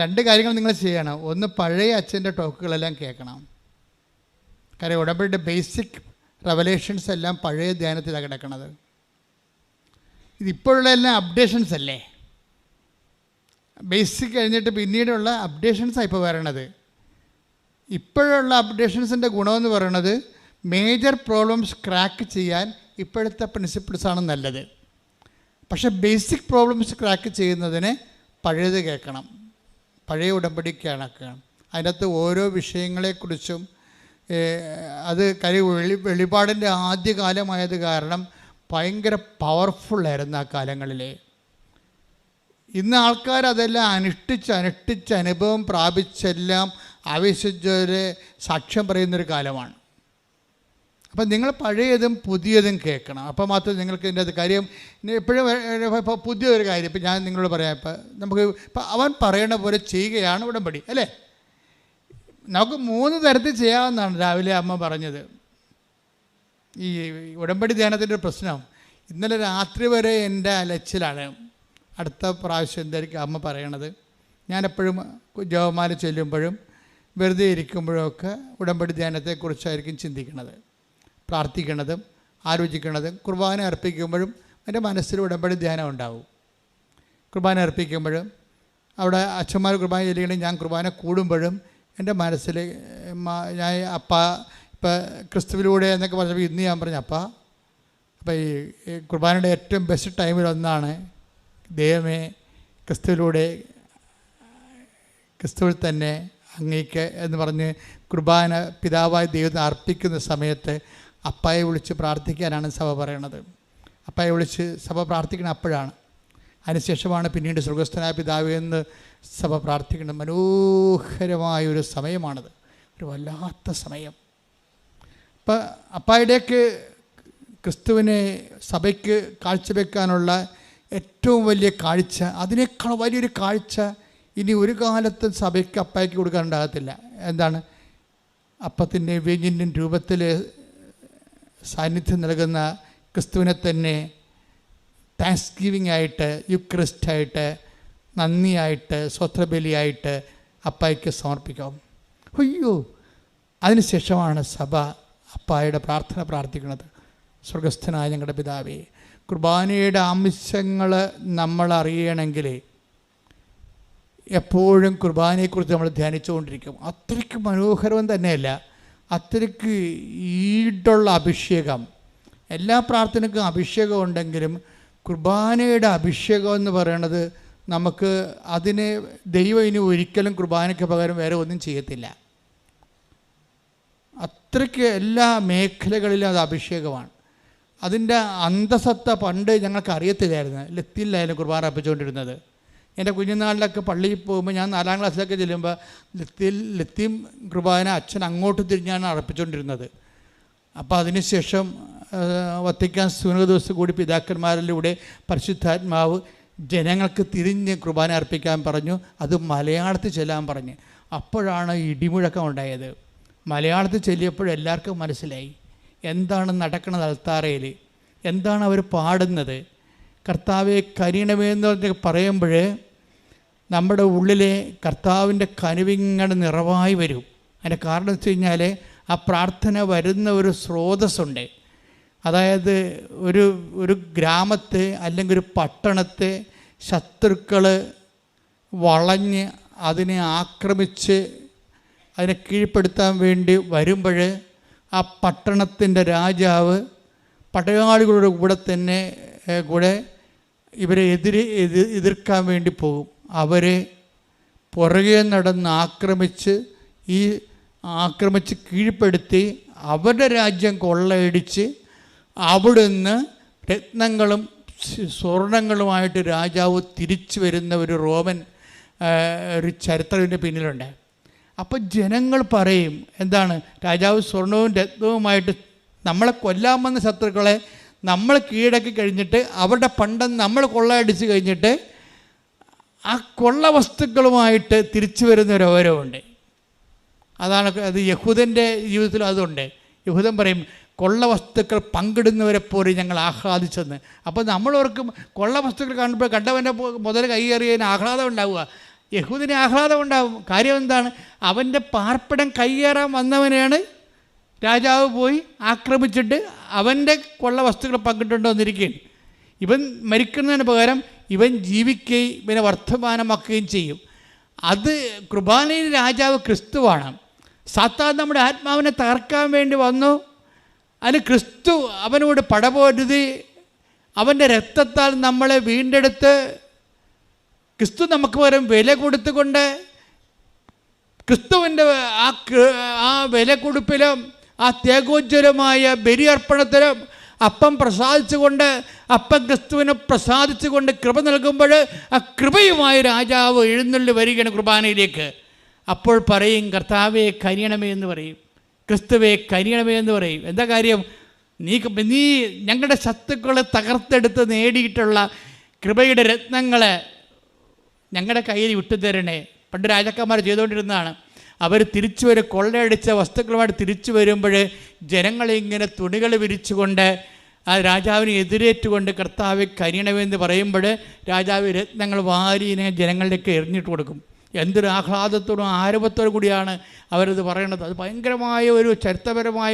രണ്ട് കാര്യങ്ങൾ നിങ്ങൾ ചെയ്യണം. ഒന്ന്, പഴയ അച്ഛൻ്റെ ടോക്കുകളെല്ലാം കേൾക്കണം. കാര്യം ഉടമ്പടിയുടെ ബേസിക് റെവലേഷൻസ് എല്ലാം പഴയ ധ്യാനത്തിലാണ് കിടക്കുന്നത്. ഇതിപ്പോഴുള്ള എല്ലാം അപ്ഡേഷൻസ് അല്ലേ? ബേസിക് കഴിഞ്ഞിട്ട് പിന്നീടുള്ള അപ്ഡേഷൻസാണ് ഇപ്പോൾ വരണത്. ഇപ്പോഴുള്ള അപ്ഡേഷൻസിൻ്റെ ഗുണമെന്ന് പറയുന്നത് മേജർ പ്രോബ്ലംസ് ക്രാക്ക് ചെയ്യാൻ ഇപ്പോഴത്തെ പ്രിൻസിപ്പിൾസാണ് നല്ലത്. പക്ഷേ ബേസിക് പ്രോബ്ലംസ് ക്രാക്ക് ചെയ്യുന്നതിന് പഴയത് കേൾക്കണം. പഴയ ഉടമ്പടി കേൾക്കണം. അതിനകത്ത് ഓരോ വിഷയങ്ങളെക്കുറിച്ചും അത് വെളിപാടിൻ്റെ ആദ്യകാലമായത് കാരണം ഭയങ്കര പവർഫുള്ളായിരുന്നു ആ കാലങ്ങളിൽ. ഇന്ന് ആൾക്കാർ അതെല്ലാം അനുഷ്ഠിച്ച് അനുഭവം പ്രാപിച്ചെല്ലാം ആവേശിച്ചൊരു സാക്ഷ്യം പറയുന്നൊരു കാലമാണ്. അപ്പം നിങ്ങൾ പഴയതും പുതിയതും കേൾക്കണം. അപ്പോൾ മാത്രമേ നിങ്ങൾക്ക് ഇതിൻ്റെ അത് കാര്യം എപ്പോഴും ഇപ്പോൾ പുതിയൊരു കാര്യം ഇപ്പം ഞാൻ നിങ്ങളോട് പറയാം. ഇപ്പം നമുക്ക് ഇപ്പം അവൻ പറയണ പോലെ ചെയ്യുകയാണ് ഉടമ്പടി അല്ലേ? നമുക്ക് 3 തരത്തിൽ ചെയ്യാമെന്നാണ് രാവിലെ അമ്മ പറഞ്ഞത്. ഈ ഉടമ്പടി ധ്യാനത്തിൻ്റെ ഒരു പ്രശ്നം, ഇന്നലെ രാത്രി വരെ എൻ്റെ അലച്ചിലാണ്. അടുത്ത പ്രാവശ്യം എന്തായിരിക്കും അമ്മ പറയണത്? ഞാനെപ്പോഴും ജപമാല ചൊല്ലുമ്പോഴും വെറുതെ ഇരിക്കുമ്പോഴൊക്കെ ഉടമ്പടി ധ്യാനത്തെക്കുറിച്ചായിരിക്കും ചിന്തിക്കുന്നത്, പ്രാർത്ഥിക്കണതും ആലോചിക്കണതും. കുർബാന അർപ്പിക്കുമ്പോഴും എൻ്റെ മനസ്സിൽ ഉടമ്പടി ധ്യാനം ഉണ്ടാവും. കുർബാന അർപ്പിക്കുമ്പോഴും അവിടെ അച്ഛന്മാർ കുർബാന ചൊല്ലിക്കണമെങ്കിൽ ഞാൻ കുർബാന കൂടുമ്പോഴും എൻ്റെ മനസ്സിൽ ഞാൻ അപ്പ ഇപ്പം ക്രിസ്തുവിലൂടെ എന്നൊക്കെ പറഞ്ഞപ്പോൾ ഇന്ന് ഞാൻ പറഞ്ഞു അപ്പ അപ്പം ഈ കുർബാനയുടെ ഏറ്റവും ബെസ്റ്റ് ടൈമിലൊന്നാണ് ദൈവമേ ക്രിസ്തുവിൽ തന്നെ അങ്ങേക്ക് എന്ന് പറഞ്ഞ് കുർബാന പിതാവായ ദൈവത്തെ അർപ്പിക്കുന്ന സമയത്ത് അപ്പായെ വിളിച്ച് പ്രാർത്ഥിക്കാനാണ് സഭ പറയണത്. അപ്പായെ വിളിച്ച് സഭ പ്രാർത്ഥിക്കണം അപ്പോഴാണ്. അതിനുശേഷമാണ് പിന്നീട് സ്വർഗസ്ഥനായ പിതാവേ എന്ന് സഭ പ്രാർത്ഥിക്കുന്നത്. മനോഹരമായൊരു സമയമാണത്, ഒരു വല്ലാത്ത സമയം. ഇപ്പം അപ്പായുടെയൊക്കെ ക്രിസ്തുവിനെ സഭയ്ക്ക് കാഴ്ചവെക്കാനുള്ള ഏറ്റവും വലിയ കാഴ്ച, അതിനേക്കാൾ വലിയൊരു കാഴ്ച ഇനി ഒരു കാലത്തും സഭയ്ക്ക് അപ്പായ്ക്ക് കൊടുക്കാനുണ്ടാകത്തില്ല. എന്താണ്? അപ്പത്തിൻ്റെ വീഞ്ഞിൻ്റെയും രൂപത്തിൽ സാന്നിധ്യം നൽകുന്ന ക്രിസ്തുവിനെ തന്നെ താങ്ക്സ് ഗിവിംഗ് ആയിട്ട്, യുക്രിസ്റ്റായിട്ട്, നന്ദിയായിട്ട്, സ്വത്രബലിയായിട്ട് അപ്പായ്ക്ക് സമർപ്പിക്കാം. അയ്യോ, അതിനുശേഷമാണ് സഭ അപ്പായുടെ പ്രാർത്ഥന പ്രാർത്ഥിക്കുന്നത്. സ്വർഗസ്ഥനായ ഞങ്ങളുടെ പിതാവേ, കുർബാനയുടെ ആവശ്യങ്ങൾ നമ്മൾ അറിയണമെങ്കിൽ എപ്പോഴും കുർബാനയെക്കുറിച്ച് നമ്മൾ ധ്യാനിച്ചുകൊണ്ടിരിക്കും. അത്രയ്ക്ക് മനോഹരം തന്നെയല്ല, അത്രയ്ക്ക് ഈടുള്ള അഭിഷേകം. എല്ലാ പ്രാർത്ഥനയ്ക്കും അഭിഷേകം ഉണ്ടെങ്കിലും കുർബാനയുടെ അഭിഷേകം എന്ന് പറയുന്നത് നമുക്ക് അതിന് ദൈവം ഇനി ഒരിക്കലും കുർബാനയ്ക്ക് പകരം വേറെ ഒന്നും ചെയ്യത്തില്ല. അത്രയ്ക്ക് എല്ലാ മേഖലകളിലും അത് അഭിഷേകമാണ്. അതിൻ്റെ അന്തസത്ത പണ്ട് ഞങ്ങൾക്ക് അറിയത്തില്ലായിരുന്നു. ലത്തിയിലായാലും കുർബാന അർപ്പിച്ചുകൊണ്ടിരുന്നത്. എൻ്റെ കുഞ്ഞുനാളിലൊക്കെ പള്ളിയിൽ പോകുമ്പോൾ ഞാൻ 4ാം ക്ലാസ്സിലൊക്കെ ചെല്ലുമ്പോൾ ലത്തീം കുർബാന അച്ഛൻ അങ്ങോട്ട് തിരിഞ്ഞാണ് അർപ്പിച്ചുകൊണ്ടിരുന്നത്. അപ്പോൾ അതിനുശേഷം വത്തിക്കാൻ സുനകദോസ് കൂടി പിതാക്കന്മാരിലൂടെ പരിശുദ്ധാത്മാവ് ജനങ്ങൾക്ക് തിരിഞ്ഞ് കുർബാന അർപ്പിക്കാൻ പറഞ്ഞു. അത് മലയാളത്തിൽ ചെല്ലാൻ പറഞ്ഞ്. അപ്പോഴാണ് ഇടിമുഴക്കം ഉണ്ടായത്. മലയാളത്തിൽ ചൊല്ലിയപ്പോഴെല്ലാവർക്കും മനസ്സിലായി എന്താണ് നടക്കുന്നത് അൽത്താരയിൽ, എന്താണ് അവർ പാടുന്നത്. കർത്താവെ കനിയണമെന്ന് പറയുമ്പോൾ നമ്മുടെ ഉള്ളിലെ കർത്താവിൻ്റെ കനിവിങ്ങനെ നിറവായി വരും. അതിൻ്റെ കാരണം വെച്ച് കഴിഞ്ഞാൽ ആ പ്രാർത്ഥന വരുന്ന ഒരു സ്രോതസ്സുണ്ട്. അതായത് ഒരു ഗ്രാമത്തെ അല്ലെങ്കിൽ ഒരു പട്ടണത്തെ ശത്രുക്കൾ വളഞ്ഞ് അതിനെ ആക്രമിച്ച് അതിനെ കീഴ്പ്പെടുത്താൻ വേണ്ടി വരുമ്പോൾ ആ പട്ടണത്തിൻ്റെ രാജാവ് പടയാളികളുടെ കൂടെ ഇവരെ എതിർക്കാൻ വേണ്ടി പോകും. അവരെ പുറകെ നടന്ന് ആക്രമിച്ച് കീഴ്പ്പെടുത്തി അവരുടെ രാജ്യം കൊള്ളയടിച്ച് അവിടുന്ന് രത്നങ്ങളും സ്വർണങ്ങളുമായിട്ട് രാജാവ് തിരിച്ചു വരുന്ന ഒരു റോമൻ ഒരു ചരിത്രത്തിൻ്റെ പിന്നിലുണ്ട്. അപ്പം ജനങ്ങൾ പറയും, എന്താണ്, രാജാവ് സ്വർണവും രത്നവുമായിട്ട് നമ്മളെ കൊല്ലാമെന്ന ശത്രുക്കളെ നമ്മൾ കീഴടക്കി കഴിഞ്ഞിട്ട് അവരുടെ പണ്ടം നമ്മൾ കൊള്ളയടിച്ച് കഴിഞ്ഞിട്ട് ആ കൊള്ള വസ്തുക്കളുമായിട്ട് തിരിച്ചു വരുന്ന ഒരു ഓരവുണ്ട്. അതാണ് അത് യഹൂദൻ്റെ ജീവിതത്തിൽ അതുണ്ട്. യഹൂദൻ പറയും, കൊള്ള വസ്തുക്കൾ പങ്കിടുന്നവരെ പോലെ ഞങ്ങൾ ആഹ്ലാദിച്ചെന്ന്. അപ്പോൾ നമ്മളോർക്കും കൊള്ള വസ്തുക്കൾ കാണുമ്പോൾ കണ്ടവൻ്റെ മുതൽ കൈയേറിയതിന് ആഹ്ലാദം ഉണ്ടാവുക. യഹൂദിന് ആഹ്ലാദം ഉണ്ടാവും. കാര്യം എന്താണ്, അവൻ്റെ പാർപ്പിടം കൈയേറാൻ വന്നവനെയാണ് രാജാവ് പോയി ആക്രമിച്ചിട്ട് അവൻ്റെ കൊള്ള വസ്തുക്കൾ പങ്കിട്ടുണ്ടോ എന്നിരിക്കുകയാണ്. ഇവൻ മരിക്കുന്നതിന് പകരം ഇവൻ ജീവിക്കുകയും ഇവനെ വർത്തമാനമാക്കുകയും ചെയ്യും. അത് കുർബാനയിൽ രാജാവ് ക്രിസ്തുവാണ്. സാത്താൻ നമ്മുടെ ആത്മാവിനെ തകർക്കാൻ വേണ്ടി വന്നു. അതിന് ക്രിസ്തു അവനോട് പടപൊരുതി അവൻ്റെ രക്തത്താൽ നമ്മളെ വീണ്ടെടുത്ത് ക്രിസ്തു നമുക്ക് പകരം വില കൊടുത്തുകൊണ്ട് ക്രിസ്തുവിൻ്റെ ആ വില കൊടുപ്പിലും ആ ത്യാഗോജ്വലമായ ബലിയർപ്പണത്തിലും അപ്പം പ്രസാദിച്ചുകൊണ്ട് അപ്പം ക്രിസ്തുവിനെ പ്രസാദിച്ചുകൊണ്ട് കൃപ നൽകുമ്പോൾ ആ കൃപയുമായി രാജാവ് എഴുന്നള്ളി വരികയാണ് കുർബാനയിലേക്ക്. അപ്പോൾ പറയും, കർത്താവെ കനിയണമേ എന്ന് പറയും, ക്രിസ്തുവെ കനിയണമേ എന്ന് പറയും. എന്താ കാര്യം, നീ ഞങ്ങളുടെ ശത്രുക്കളെ തകർത്തെടുത്ത് നേടിയിട്ടുള്ള കൃപയുടെ രത്നങ്ങളെ ഞങ്ങളുടെ കയ്യിൽ വിട്ടുതരണേ. പണ്ട് രാജാക്കന്മാർ ചെയ്തുകൊണ്ടിരുന്നതാണ്. അവർ തിരിച്ചു വരും, കൊള്ളയടിച്ച വസ്തുക്കളുമായിട്ട് തിരിച്ചു വരുമ്പോൾ ജനങ്ങളിങ്ങനെ തുണികൾ വിരിച്ചുകൊണ്ട് ആ രാജാവിനെ എതിരേറ്റുകൊണ്ട് കർത്താവ് കനിയണമെന്ന് പറയുമ്പോൾ രാജാവ് രത്നങ്ങൾ വാരിനെ ജനങ്ങളിലേക്ക് എറിഞ്ഞിട്ട് കൊടുക്കും. എന്തൊരു ആഹ്ലാദത്തോടും ആരവത്തോടു കൂടിയാണ് അവരത് പറയണത്. അത് ഭയങ്കരമായ ഒരു ചരിത്രപരമായ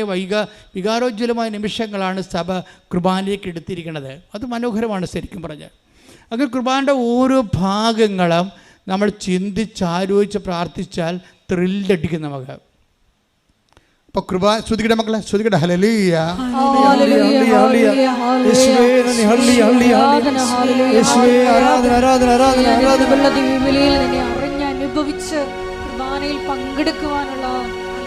വികാരോജ്വലമായ നിമിഷങ്ങളാണ് സഭ കുർബാനയിലേക്ക് എടുത്തിരിക്കുന്നത്. അത് മനോഹരമാണ് ശരിക്കും പറഞ്ഞാൽ. അങ്ങനെ കുർബാനയുടെ ഓരോ ഭാഗങ്ങളും നമ്മൾ ചിന്തിച്ചാലോചിച്ച് പ്രാർത്ഥിച്ചാൽ ത്രില്ലടിക്കും നമുക്ക്. അപ്പോൾ കുർബാന ശ്രുതിക്കട്ടെ മക്കളെ, ശ്രുതിക്കട്ടെ. ഹല്ലേലൂയ, അനുഭവിച്ച് കുർബാനയിൽ പങ്കെടുക്കുവാനുള്ള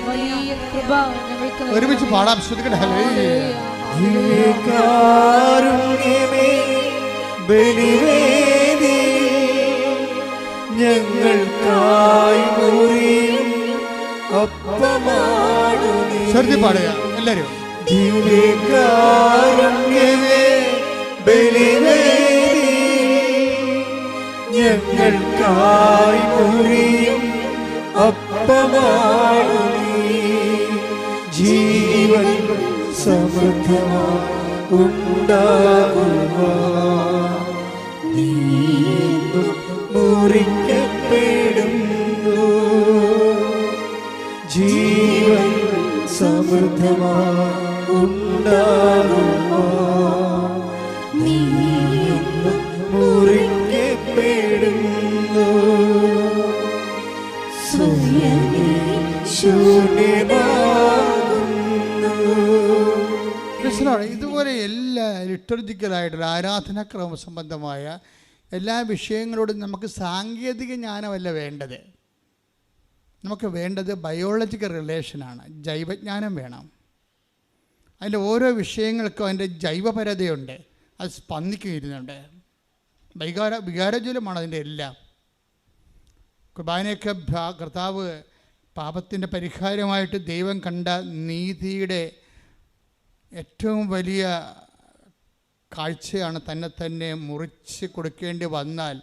വലിയ കൃപ ഞങ്ങൾക്ക് ഒരുമിച്ച് പാടാം. ശ്രുതിക്കട്ടെ. ഹല്ലേലൂയ. ഞങ്ങൾക്കായി മുറിയും അപ്പമാണു ശ്രുതി പാടുക എല്ലാവരും. ദിവ്യകാരുണ്യമേ ബലിവേദി ഞങ്ങൾക്കായി മുറിയും അപ്പമാണു ജീവൻ സമൃദ്ധമായി ഉണ്ടാകുവാൻ മുറിക്കപ്പെടുന്നു. ജീവൻ സമൃദ്ധമായി ഉണ്ടാകുവാൻ മുറിക്കപ്പെടുന്നു. സ്വയമേ ശൂന്യമാകുന്നു. ഇതുപോലെ എല്ലാ ലിറ്റർജിക്കലായിട്ടുള്ള ആരാധനാക്രമ സംബന്ധമായ എല്ലാ വിഷയങ്ങളോടും നമുക്ക് സാങ്കേതിക ജ്ഞാനമല്ല വേണ്ടത്. നമുക്ക് വേണ്ടത് ബയോളജിക്കൽ റിലേഷനാണ്. ജൈവജ്ഞാനം വേണം. അതിൻ്റെ ഓരോ വിഷയങ്ങൾക്കും അതിൻ്റെ ജൈവപരതയുണ്ട്. അത് സ്പന്ദിക്കുന്നുണ്ട്. വികാരജ്വലമാണ് അതിൻ്റെ എല്ലാം. കുർബാനയൊക്കെ കർത്താവ് പാപത്തിൻ്റെ പരിഹാരമായിട്ട് ദൈവം കണ്ട നീതിയുടെ ഏറ്റവും വലിയ കാഴ്ചയാണ്. തന്നെ മുറിച്ച് കൊടുക്കേണ്ടി വന്നാൽ